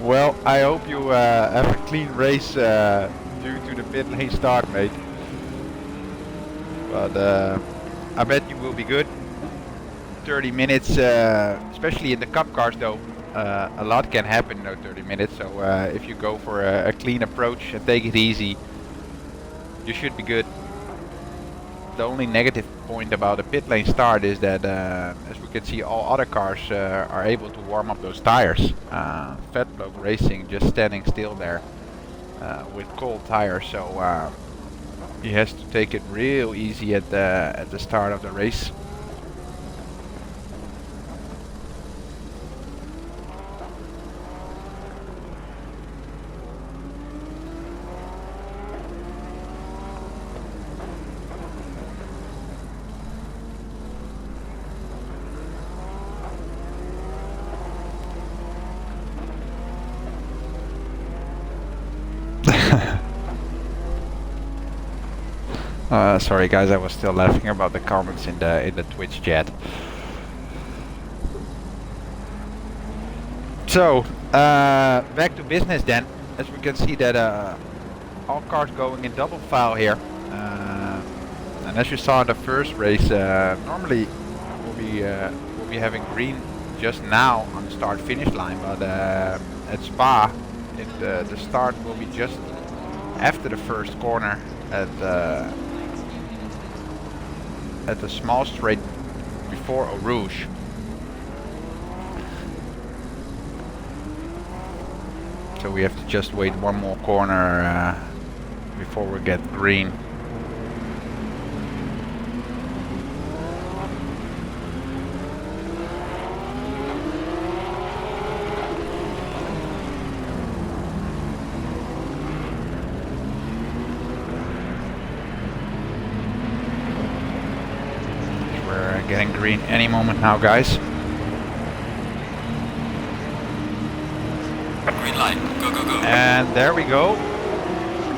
Well, I hope you have a clean race due to the pit lane start, mate. But I bet you will be good. 30 minutes, especially in the cup cars though. A lot can happen in those 30 minutes, so if you go for a clean approach and take it easy, you should be good. The only negative point about the pit lane start is that, as we can see, all other cars are able to warm up those tires. Fat Bloke Racing just standing still there with cold tires, so he has to take it real easy at the start of the race. Sorry guys, I was still laughing about the comments in the Twitch chat. So, back to business then. As we can see that all cars going in double file here. And as you saw in the first race, normally we'll be having green just now on the start-finish line, but at Spa, the start will be just after the first corner at the small straight before Eau Rouge. So we have to just wait one more corner before we get green. We're getting green any moment now, guys. Green light. Go, go, go. And there we go.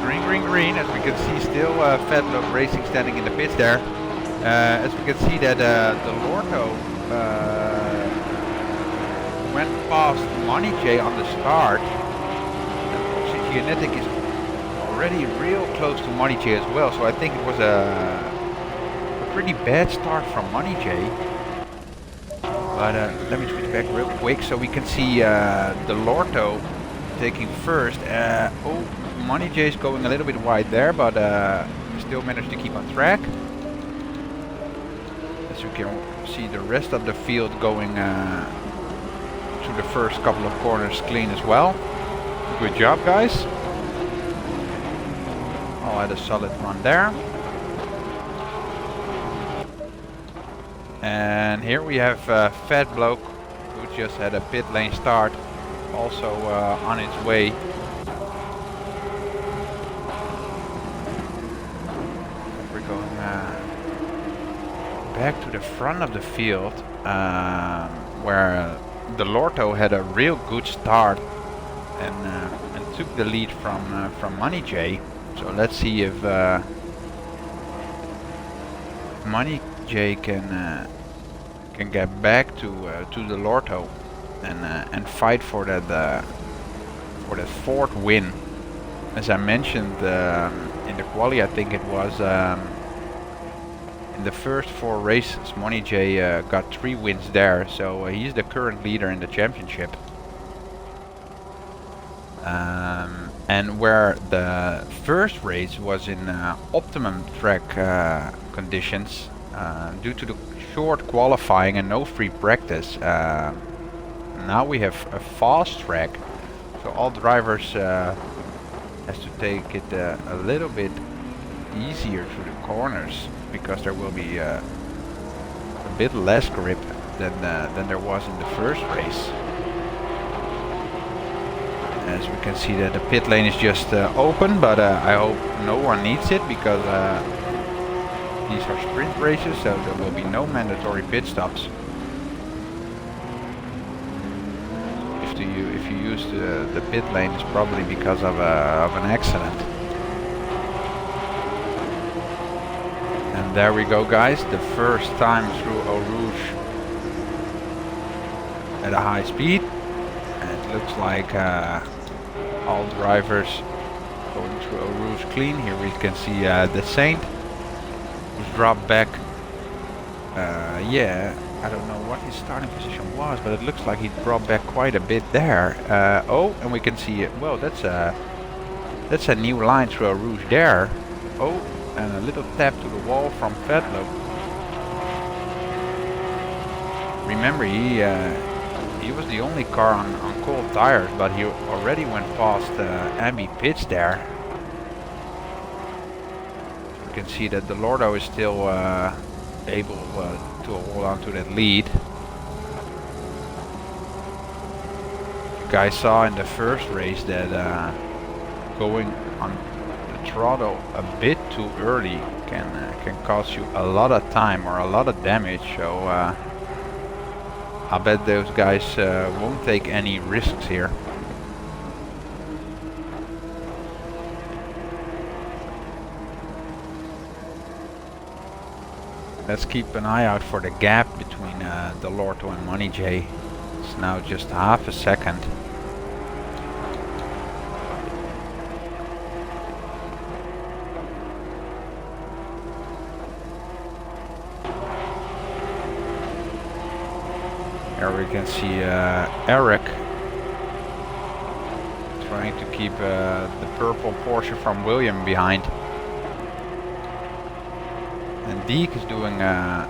Green, green, green. As we can see, still Fedlock Racing standing in the pits there. As we can see that the Lorto went past Money J on the start. And Porsche Genetic is already real close to Money J as well. So I think it was a pretty bad start from Money J. But let me switch back real quick so we can see the Lorto taking first. Oh, Money J is going a little bit wide there, but still managed to keep on track. As you can see, the rest of the field going through the first couple of corners clean as well. Good job, guys. All had a solid run there. And here we have Fat Bloke, who just had a pit lane start, also on its way. We're going back to the front of the field, where the Lorto had a real good start and took the lead from Money J. So let's see if Money J can get back to the Lorto and fight for that fourth win. As I mentioned in the quali, I think it was in the first 4 races, Money J got 3 wins there, so he's the current leader in the championship. And where the first race was in optimum track conditions, due to the short qualifying and no free practice, now we have a fast track, so all drivers has to take it a little bit easier through the corners, because there will be a bit less grip than there was in the first race. As we can see that the pit lane is just open, but I hope no one needs it, because these are sprint races, so there will be no mandatory pit stops. If you use the pit lane, it's probably because of an accident. And there we go, guys, the first time through Eau Rouge at a high speed. And it looks like all drivers going through Eau Rouge clean. Here we can see the Saint drop back. Yeah, I don't know what his starting position was, but it looks like he dropped back quite a bit there. Oh, and we can see, well, that's a new line through Eau Rouge there. Oh, and a little tap to the wall from Fedlow. Remember, he was the only car on cold tires, but he already went past Ambi pits there. You can see that the Lordo is still able to hold on to that lead. You guys saw in the first race that going on the throttle a bit too early can cost you a lot of time or a lot of damage. So I bet those guys won't take any risks here. Let's keep an eye out for the gap between the Lorto and Money J. It's now just half a second. Here we can see Eric trying to keep the purple Porsche from William behind. And Deke is doing a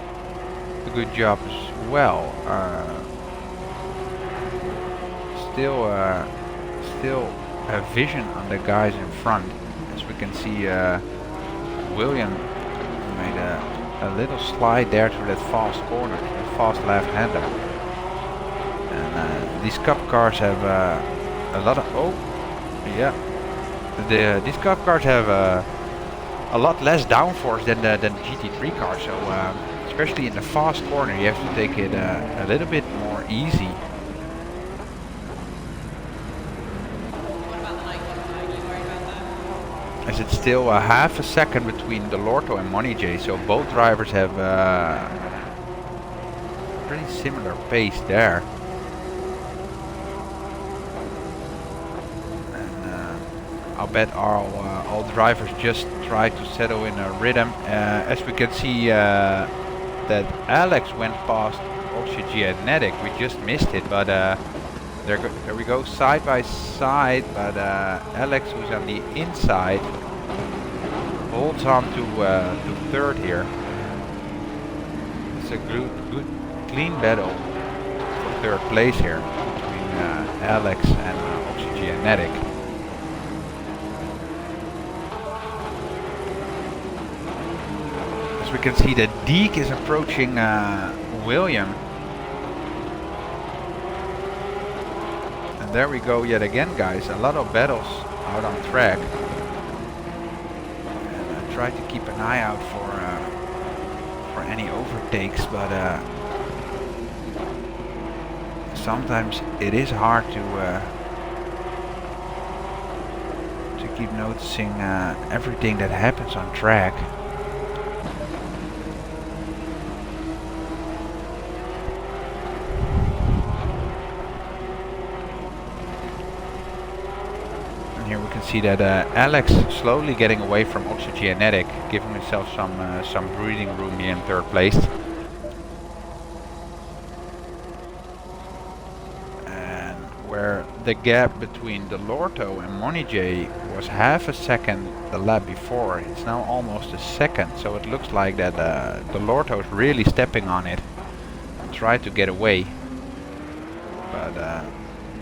good job as well. Still have vision on the guys in front. As we can see, William made a little slide there to that fast corner, that fast left-hander. And these cup cars have a lot of these cup cars have a lot less downforce than the GT3 car. So especially in the fast corner, you have to take it a little bit more easy. As it's still a half a second between Delorto and Money J, so both drivers have pretty similar pace there. And I'll bet all drivers just try to settle in a rhythm. As we can see that Alex went past Oxygenetic, we just missed it, but there we go, side by side, but Alex, who's on the inside, holds on to third here. It's a good clean battle for third place here between Alex and Oxygenetic. As we can see that Deke is approaching William. And there we go yet again, guys. A lot of battles out on track. And I try to keep an eye out for any overtakes, but sometimes it is hard to keep noticing everything that happens on track. Here we can see that Alex slowly getting away from Oxygenetic, giving himself some breathing room here in third place. And where the gap between Delorto and Money J was half a second the lap before, it's now almost a second. So it looks like that Delorto is really stepping on it and try to get away. But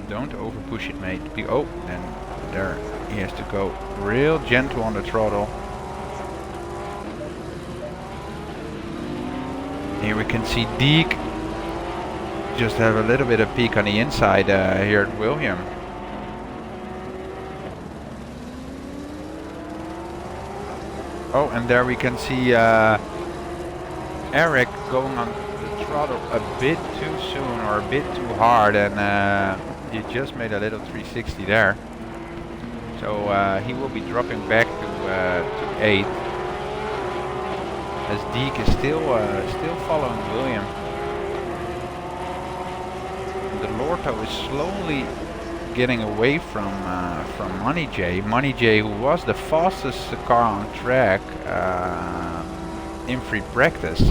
don't over push it, mate. Oh, and there he has to go real gentle on the throttle. Here we can see Deke just have a little bit of peek on the inside here at William. Oh, and there we can see Eric going on the throttle a bit too soon or a bit too hard, and he just made a little 360 there. So he will be dropping back to 8th, as Deke is still following William. And Delorto is slowly getting away from Money J. Money J, who was the fastest car on track in free practice.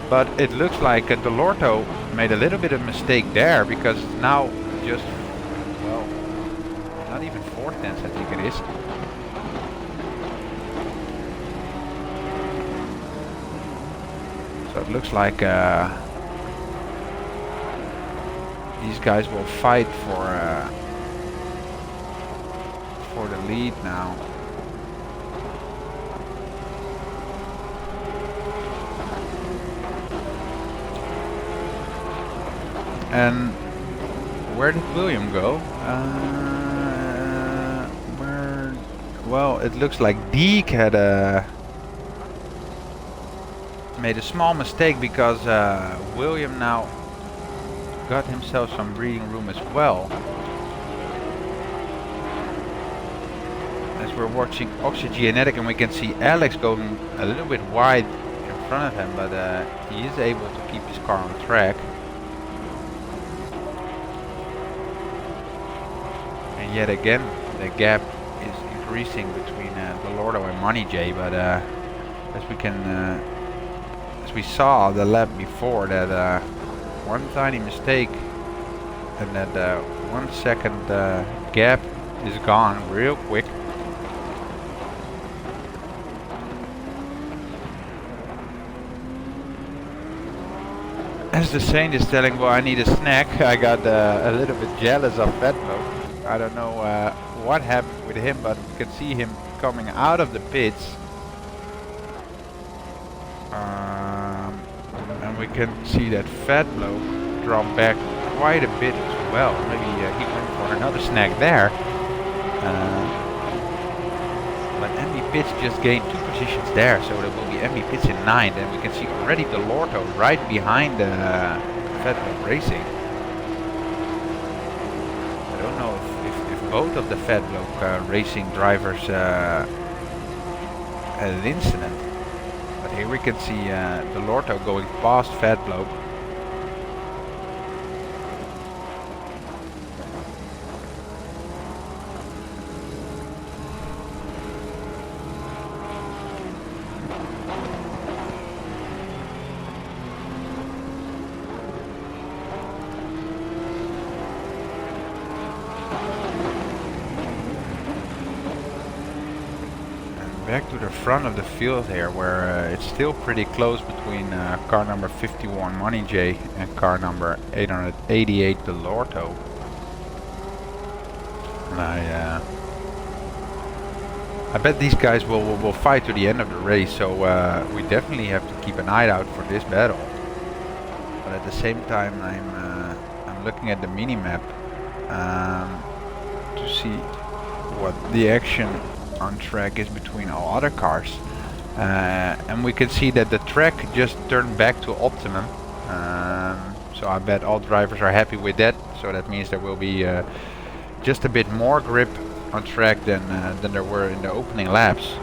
But it looks like Delorto made a little bit of mistake there, because now just, well, not even 4/10 I think it is. So it looks like these guys will fight for the lead now. And where did William go? Well, it looks like Deke had made a small mistake, because William now got himself some breathing room as well. As we're watching Oxygenetic, and we can see Alex going a little bit wide in front of him, but he is able to keep his car on track. yet again the gap is increasing between Delorto and Money J, but as we can as we saw the lap before, that one tiny mistake and that 1 second gap is gone real quick. As the Saint is telling, well, I need a snack, I got a little bit jealous of Vetlo. I don't know what happened with him, but you can see him coming out of the pits. And we can see that Vetlo dropped back quite a bit as well. Maybe he went for another snack there. But MB Pits just gained 2 positions there, so there will be MB Pits in 9th, and we can see already Delorto right behind Vetlo Racing. I don't know if both of the Vetlo Racing drivers had an incident, but here we can see Delorto going past Vetlo. Back to the front of the field here, where it's still pretty close between car number 51 Money J and car number 888 Delorto. And I bet these guys will fight to the end of the race, so we definitely have to keep an eye out for this battle. But at the same time, I'm looking at the mini-map to see what the action on track is between all other cars, and we can see that the track just turned back to optimum, so I bet all drivers are happy with that. So that means there will be just a bit more grip on track than there were in the opening laps.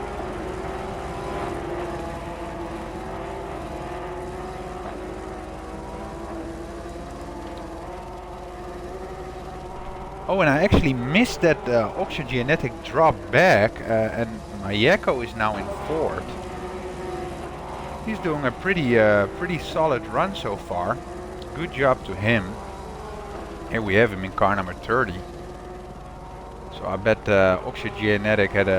Oh, and I actually missed that Oxygenetic drop back, and Mayeko is now in 4th. He's doing a pretty solid run so far. Good job to him. Here we have him in car number 30. So I bet Oxygenetic had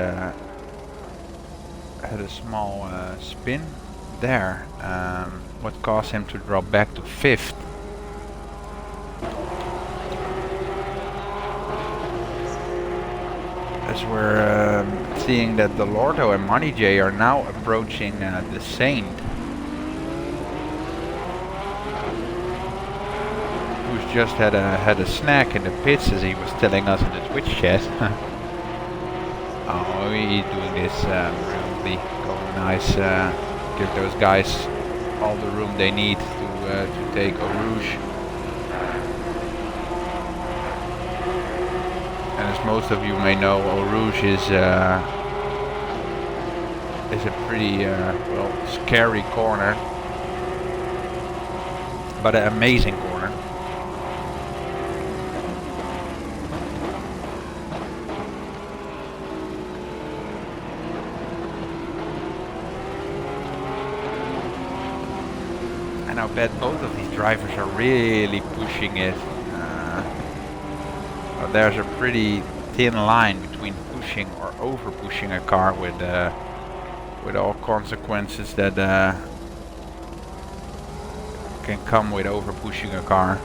a small spin there. What caused him to drop back to 5th. As we're seeing that Delorto and Money J are now approaching the Saint, who's just had a snack in the pits, as he was telling us in the Twitch chat. Oh, he's doing this really going nice. Give those guys all the room they need to take Eau Rouge. And as most of you may know, Eau Rouge is a pretty well, scary corner, but an amazing corner. And I bet both of these drivers are really pushing it. There's a pretty thin line between pushing or over pushing a car with all consequences that can come with over pushing a car.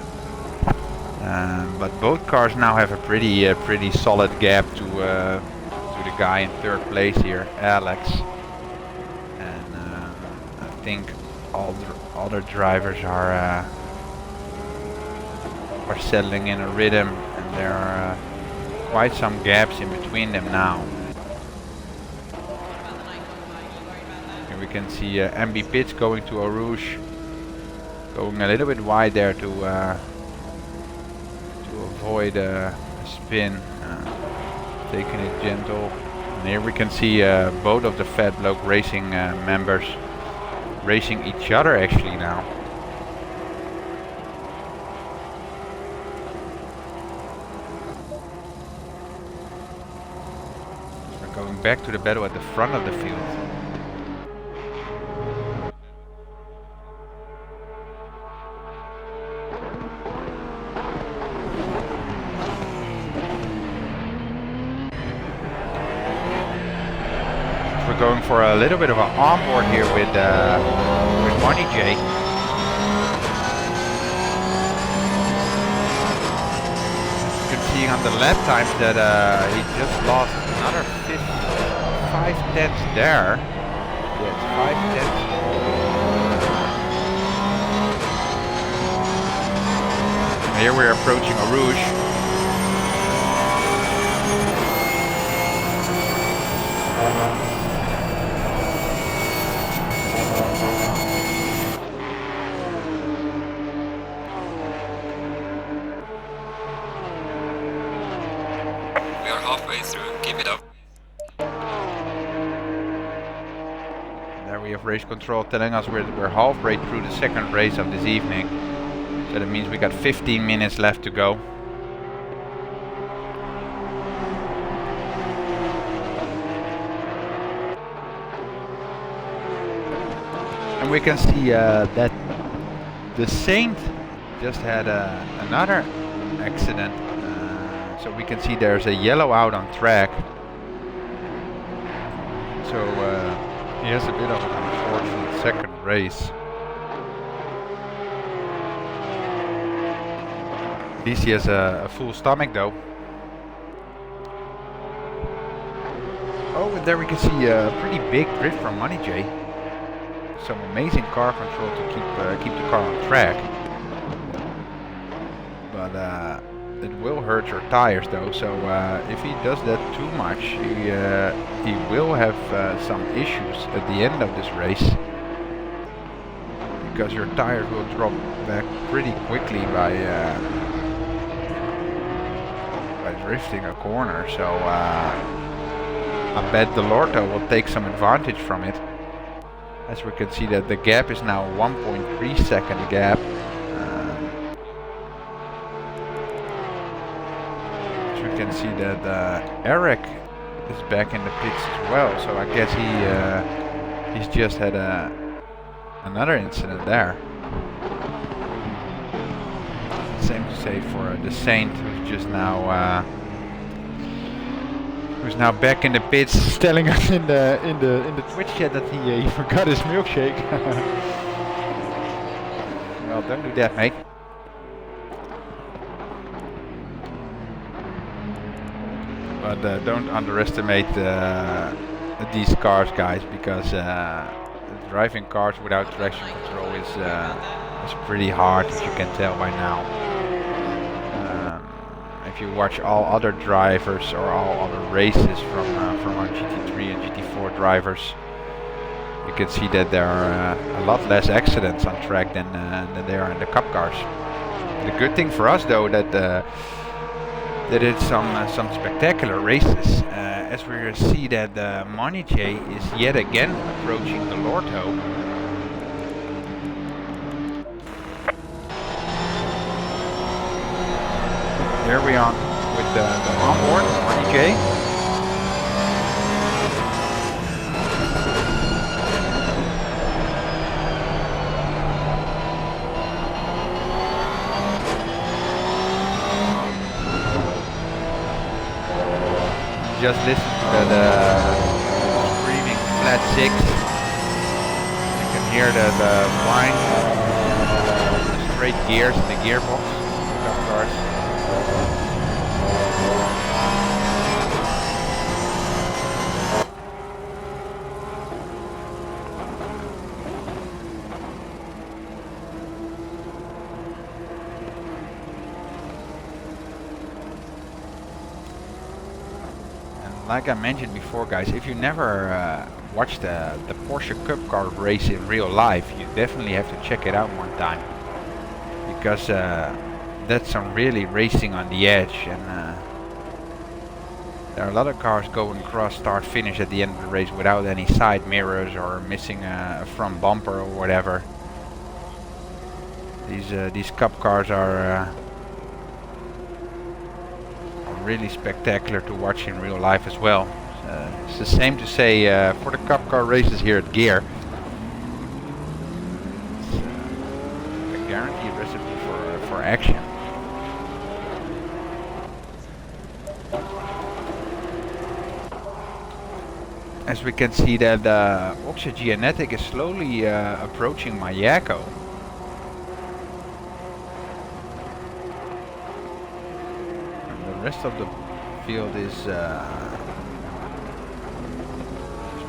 But both cars now have a pretty solid gap to the guy in 3rd place here, Alex. And I think all the other drivers are settling in a rhythm. There are quite some gaps in between them now. Here we can see MB Pits going to Eau Rouge, going a little bit wide there to avoid a spin, taking it gentle. And here we can see both of the Fat Bloke Racing members racing each other actually now. going back to the battle at the front of the field. We're going for a little bit of an onboard here with Money J. You can see on the lap times that he just lost another 5/10 there. Yes, 5/10. Here we're approaching a Rouge. We are halfway through. Keep it up. There we have race control telling us we're halfway through the second race of this evening. So that means we got 15 minutes left to go. And we can see that the Saint just had another accident. So we can see there's a yellow out on track. So he has a bit of an unfortunate second race. At least he has a full stomach though. Oh, and there we can see a pretty big grid from Money J. Some amazing car control to keep the car on track. But it will hurt your tires though. So if he does that too much, he will have some issues at the end of this race. Because your tires will drop back pretty quickly by drifting a corner, so I bet the Lorto will take some advantage from it. As we can see that the gap is now 1.3 second gap. As we can see that Eric is back in the pits as well, so I guess he's just had another incident there. Same to say for the Saint, who's just now back in the pits, telling us in the Twitch chat that he forgot his milkshake. Well, don't do that, mate. But don't underestimate these cars, guys, because driving cars without traction control is pretty hard, as you can tell by now. If you watch all other drivers or all other races from our GT3 and GT4 drivers, you can see that there are a lot less accidents on track than there are in the Cup cars. The good thing for us though that it's some spectacular races, as we see that Money J is yet again approaching the Lorto. There we are with the onboard, Money J. Just listen to the screaming flat six. You can hear the whine, the straight gears in the gearbox. Of course. Like I mentioned before, guys, if you never watched the Porsche Cup car race in real life, you definitely have to check it out one time, because that's some really racing on the edge, and there are a lot of cars going cross start finish at the end of the race without any side mirrors or missing a front bumper or whatever. These Cup cars are really spectacular to watch in real life as well. It's the same to say for the Cup Car races here at Gear. It's a guaranteed recipe for action. As we can see that Oxygenetic is slowly approaching my Yakko. And the rest of the field is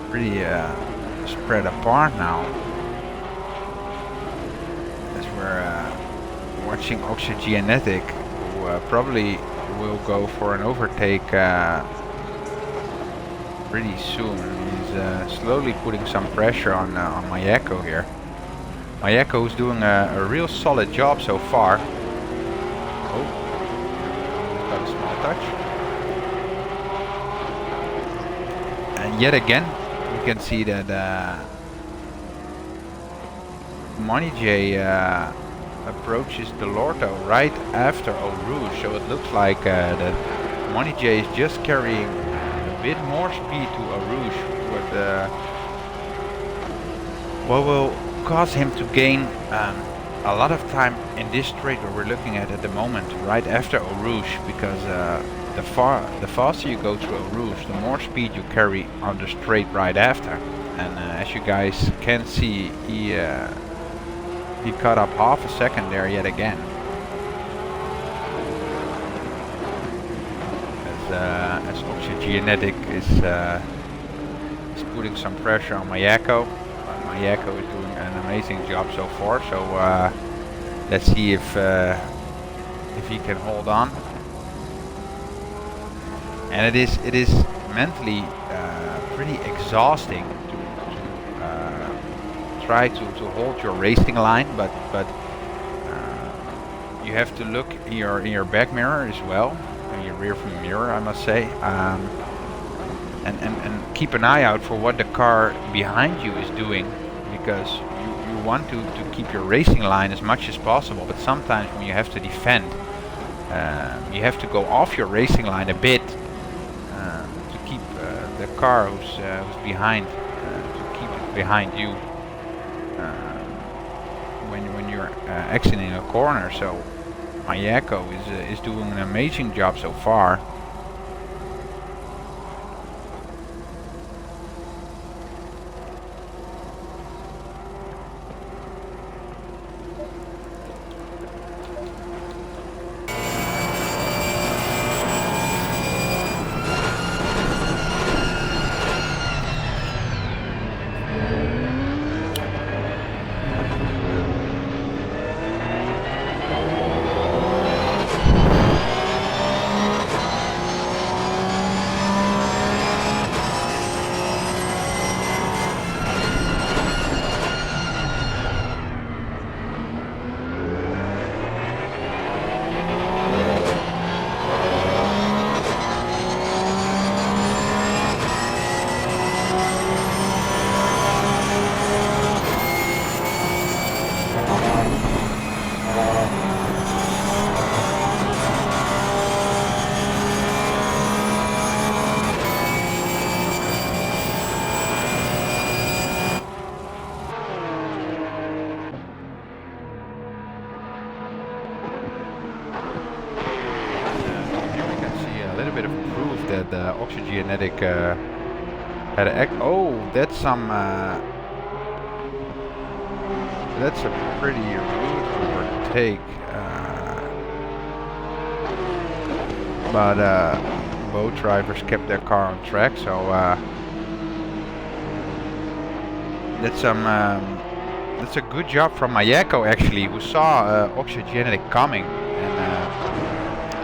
pretty spread apart now. As we're watching Oxygenetic, who probably will go for an overtake pretty soon. He's slowly putting some pressure on my Yakko here. My Yakko is doing a real solid job so far. Oh, got a small touch. And yet again, you can see that Money J approaches the Lorto right after Eau Rouge, so it looks like that Money J is just carrying a bit more speed to Eau Rouge, what will cause him to gain a lot of time in this straight where we're looking at the moment, right after Eau Rouge, because the faster you go through Eau Rouge, the more speed you carry on the straight right after. And as you guys can see, he cut up half a second there yet again. As Oxygenetic is putting some pressure on my Yakko. My Yakko is doing an amazing job so far. So let's see if he can hold on. And it is mentally pretty exhausting to try to hold your racing line, but you have to look in your back mirror as well, in your rear view mirror, I must say, and keep an eye out for what the car behind you is doing, because you want to keep your racing line as much as possible, but sometimes when you have to defend, you have to go off your racing line a bit to keep the car who's behind, to keep it behind you when you're exiting a corner. So my Yakko is doing an amazing job so far. The Oxygenetic had that's some that's a pretty rude overtake, but both drivers kept their car on track, so that's a good job from my Yakko actually, who saw Oxygenetic coming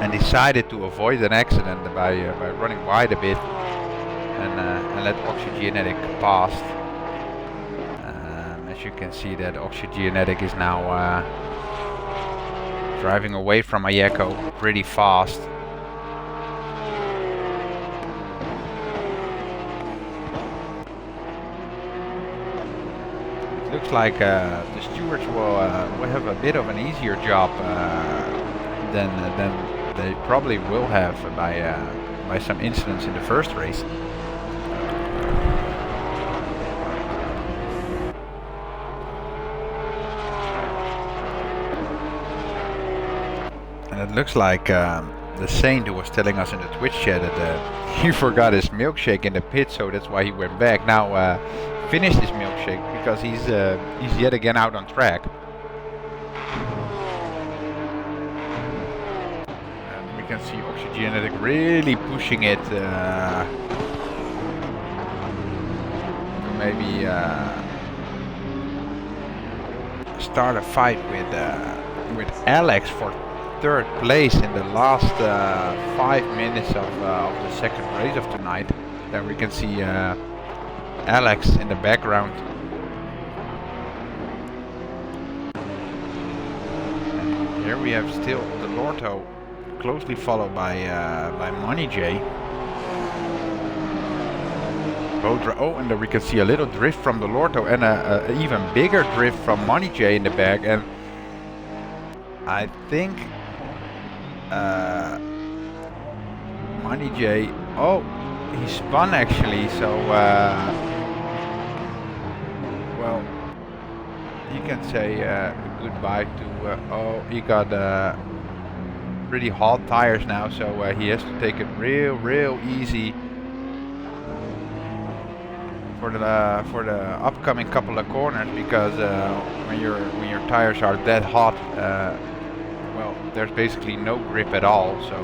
and decided to avoid an accident by running wide a bit and let Oxygenetic pass. As you can see, that Oxygenetic is now driving away from my Yakko pretty fast. It looks like the stewards will have a bit of an easier job than they probably will have by some incidents in the first race. it looks like the Saint who was telling us in the Twitch chat that he forgot his milkshake in the pit, so that's why he went back. Now finished his milkshake because he's yet again out on track. And we can see Oxygenetic really pushing it to maybe start a fight with Alex for third place in the last 5 minutes of the second race of tonight. Then we can see Alex in the background. And here we have still the Lorto, closely followed by Money J. Oh, and then we can see a little drift from the Lorto and a even bigger drift from Money J in the back. And I think Money J, oh, he spun actually, so well, you can say goodbye to, oh, he got pretty hot tires now, so he has to take it real easy for the upcoming couple of corners, because when your tires are that hot, well, there's basically no grip at all. So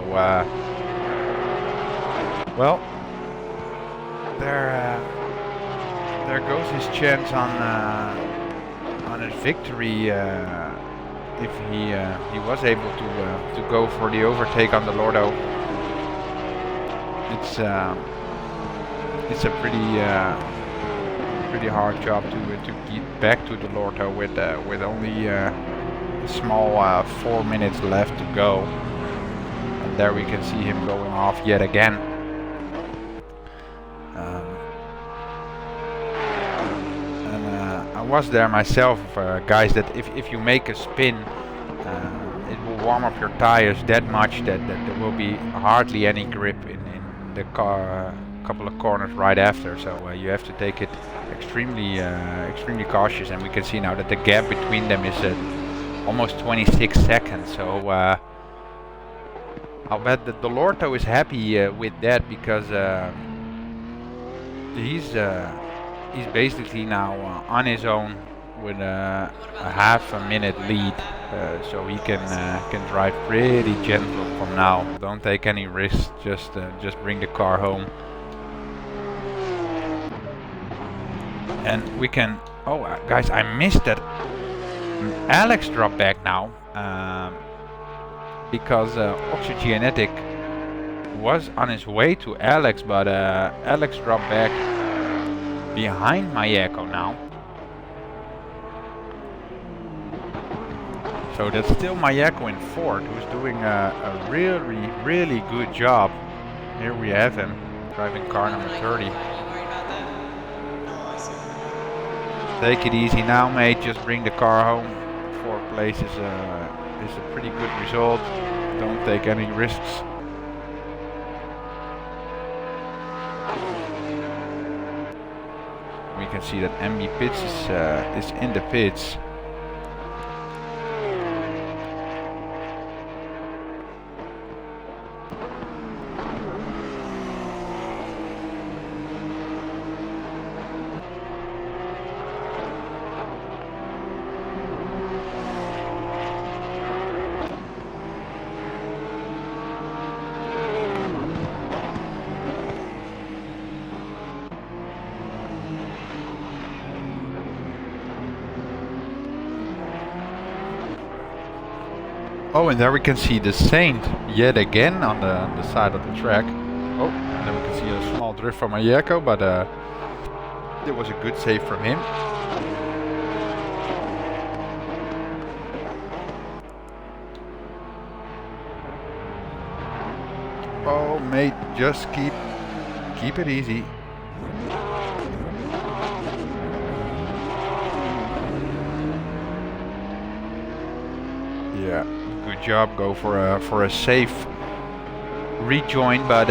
well, there goes his chance on his victory if he was able to go for the overtake on the Lordo. It's a pretty hard job to get back to the Lorto with only a small 4 minutes left to go. And there we can see him going off yet again. I was there myself, guys, that if you make a spin, it will warm up your tires that much that there will be hardly any grip in the car. Couple of corners right after, so you have to take it extremely cautious. And we can see now that the gap between them is almost 26 seconds. So I'll bet that the Lorto is happy with that, because he's basically now on his own with a half a minute lead, so he can drive pretty gentle from now. Don't take any risks, just bring the car home. And we can, oh guys, I missed that Alex dropped back now, because Oxygenetic was on his way to Alex, but Alex dropped back behind Mayeko now. So that's still Mayeko in fourth, who's doing a really good job. Here we have him driving car number 30. Take it easy now, mate. Just bring the car home. 4th place is a pretty good result. Don't take any risks. We can see that MB Pits is in the pits. Oh, and there we can see the Saint yet again on the side of the track. Oh, and then we can see a small drift from Mayeko, but it was a good save from him. Oh, mate, just keep it easy. Yeah, good job. Go for a safe rejoin, but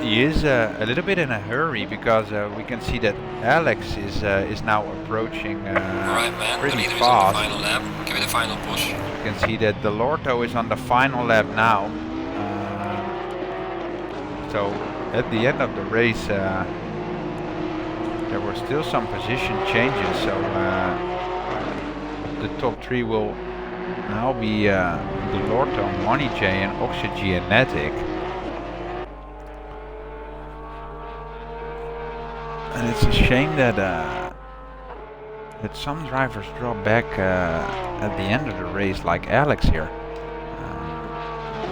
he is a little bit in a hurry because we can see that Alex is now approaching Alright, man. pretty The leader is on the fast. final lap. Give it a final push. You can see that the Lorto is on the final lap now. So at the end of the race, there were still some position changes. So the top three will now be the Lorto, Money J, and Oxygenetic. And it's a shame that some drivers drop back at the end of the race, like Alex here,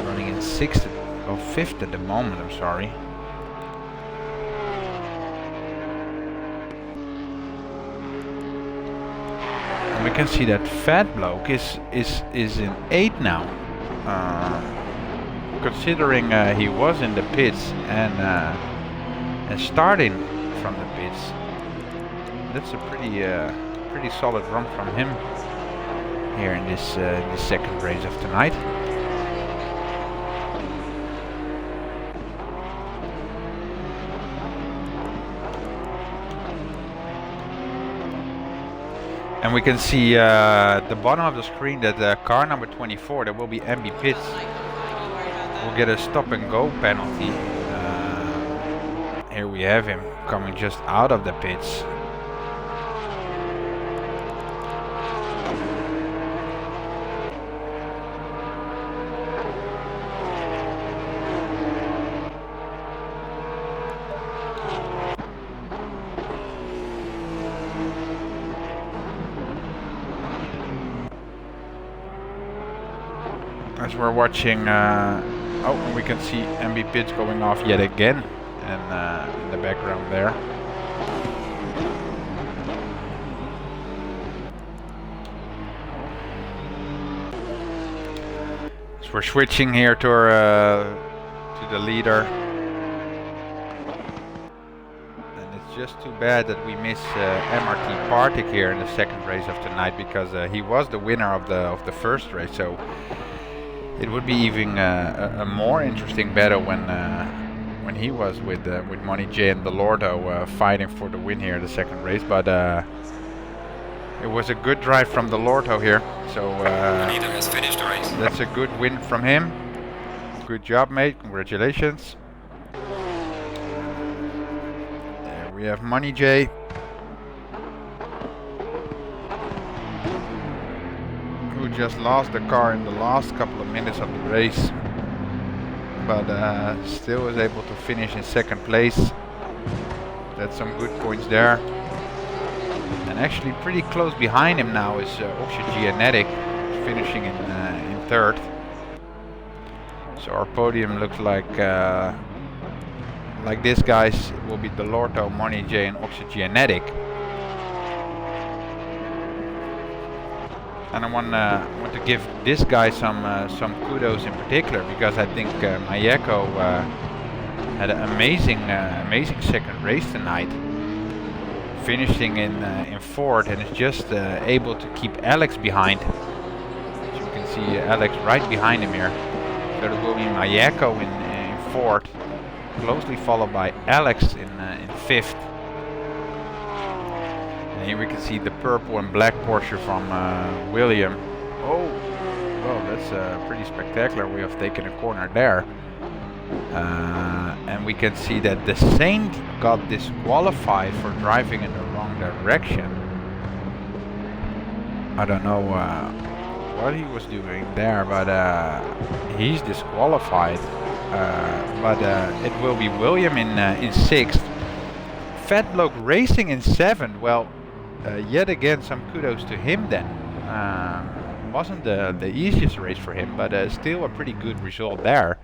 running in 6th or 5th at the moment. I'm sorry. And we can see that Fat Bloke is in 8th now, considering he was in the pits and starting from the pits. That's a pretty solid run from him here in this second race of tonight. And we can see at the bottom of the screen that car number 24, that will be MB Pits, will get a stop and go penalty. Here we have him coming just out of the pits. As we're watching, and we can see MB Pits going off yet again, and in the background there. So we're switching here to the leader, and it's just too bad that we miss MRT Partick here in the second race of tonight, because he was the winner of the first race. So it would be even a more interesting battle when he was with Money J and the Lordo fighting for the win here in the second race. But it was a good drive from the Lordo here. So The leader has finished the race. that's a good win from him. Good job, mate. Congratulations. There we have Money J. Who just lost the car in the last couple of minutes of the race, but still was able to finish in second place. That's some good points there. And actually pretty close behind him now is Oxygenetic, finishing in third. So our podium looks like this, guys. It will be the Lorto, Money J, and Oxygenetic. And I want to give this guy some kudos in particular, because I think Mayeko had an amazing second race tonight, finishing in fourth, and is just able to keep Alex behind. As you can see, Alex right behind him here. So there will be Mayeko in fourth, closely followed by Alex in fifth. Here we can see the purple and black Porsche from William. Oh, well, that's a pretty spectacular way of taking a corner there. And we can see that the Saint got disqualified for driving in the wrong direction. I don't know what he was doing there, but he's disqualified. But it will be William in sixth. Fat Bloke Racing in seventh. Well, yet again, some kudos to him then. Wasn't the easiest race for him, but still a pretty good result there.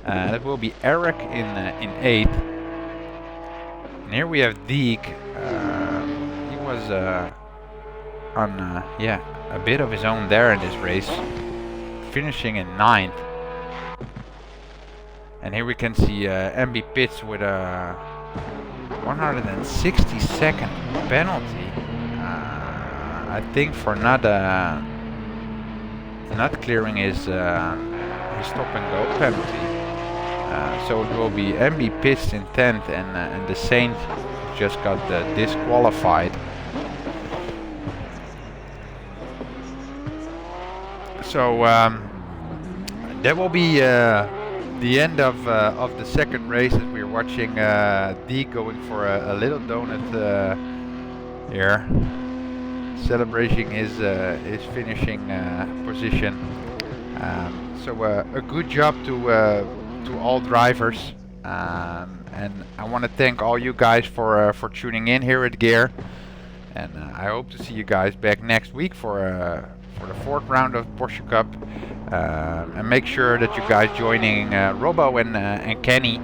That will be Eric in 8th. And here we have Deek. He was on a bit of his own there in this race, finishing in 9th. And here we can see MB Pits with a 160-second penalty. I think for not clearing his stop and go penalty. So it will be MB Pist in 10th, and the Saint just got disqualified. So that will be the end of the second race, as we're watching D going for a little donut here, celebrating his finishing position. So a good job to all drivers, and I want to thank all you guys for tuning in here at Gear, and I hope to see you guys back next week for the fourth round of Porsche Cup. And make sure that you guys joining Robbo and Kenny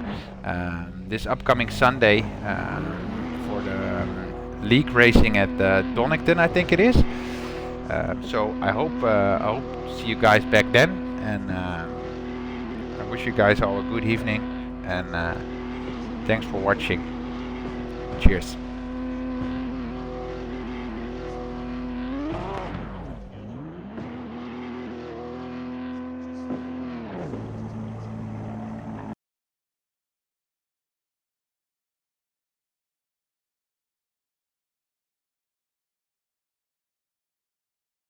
this upcoming Sunday for the league racing at Donington, I think it is. So I hope to see you guys back then, and I wish you guys all a good evening, and thanks for watching. Cheers.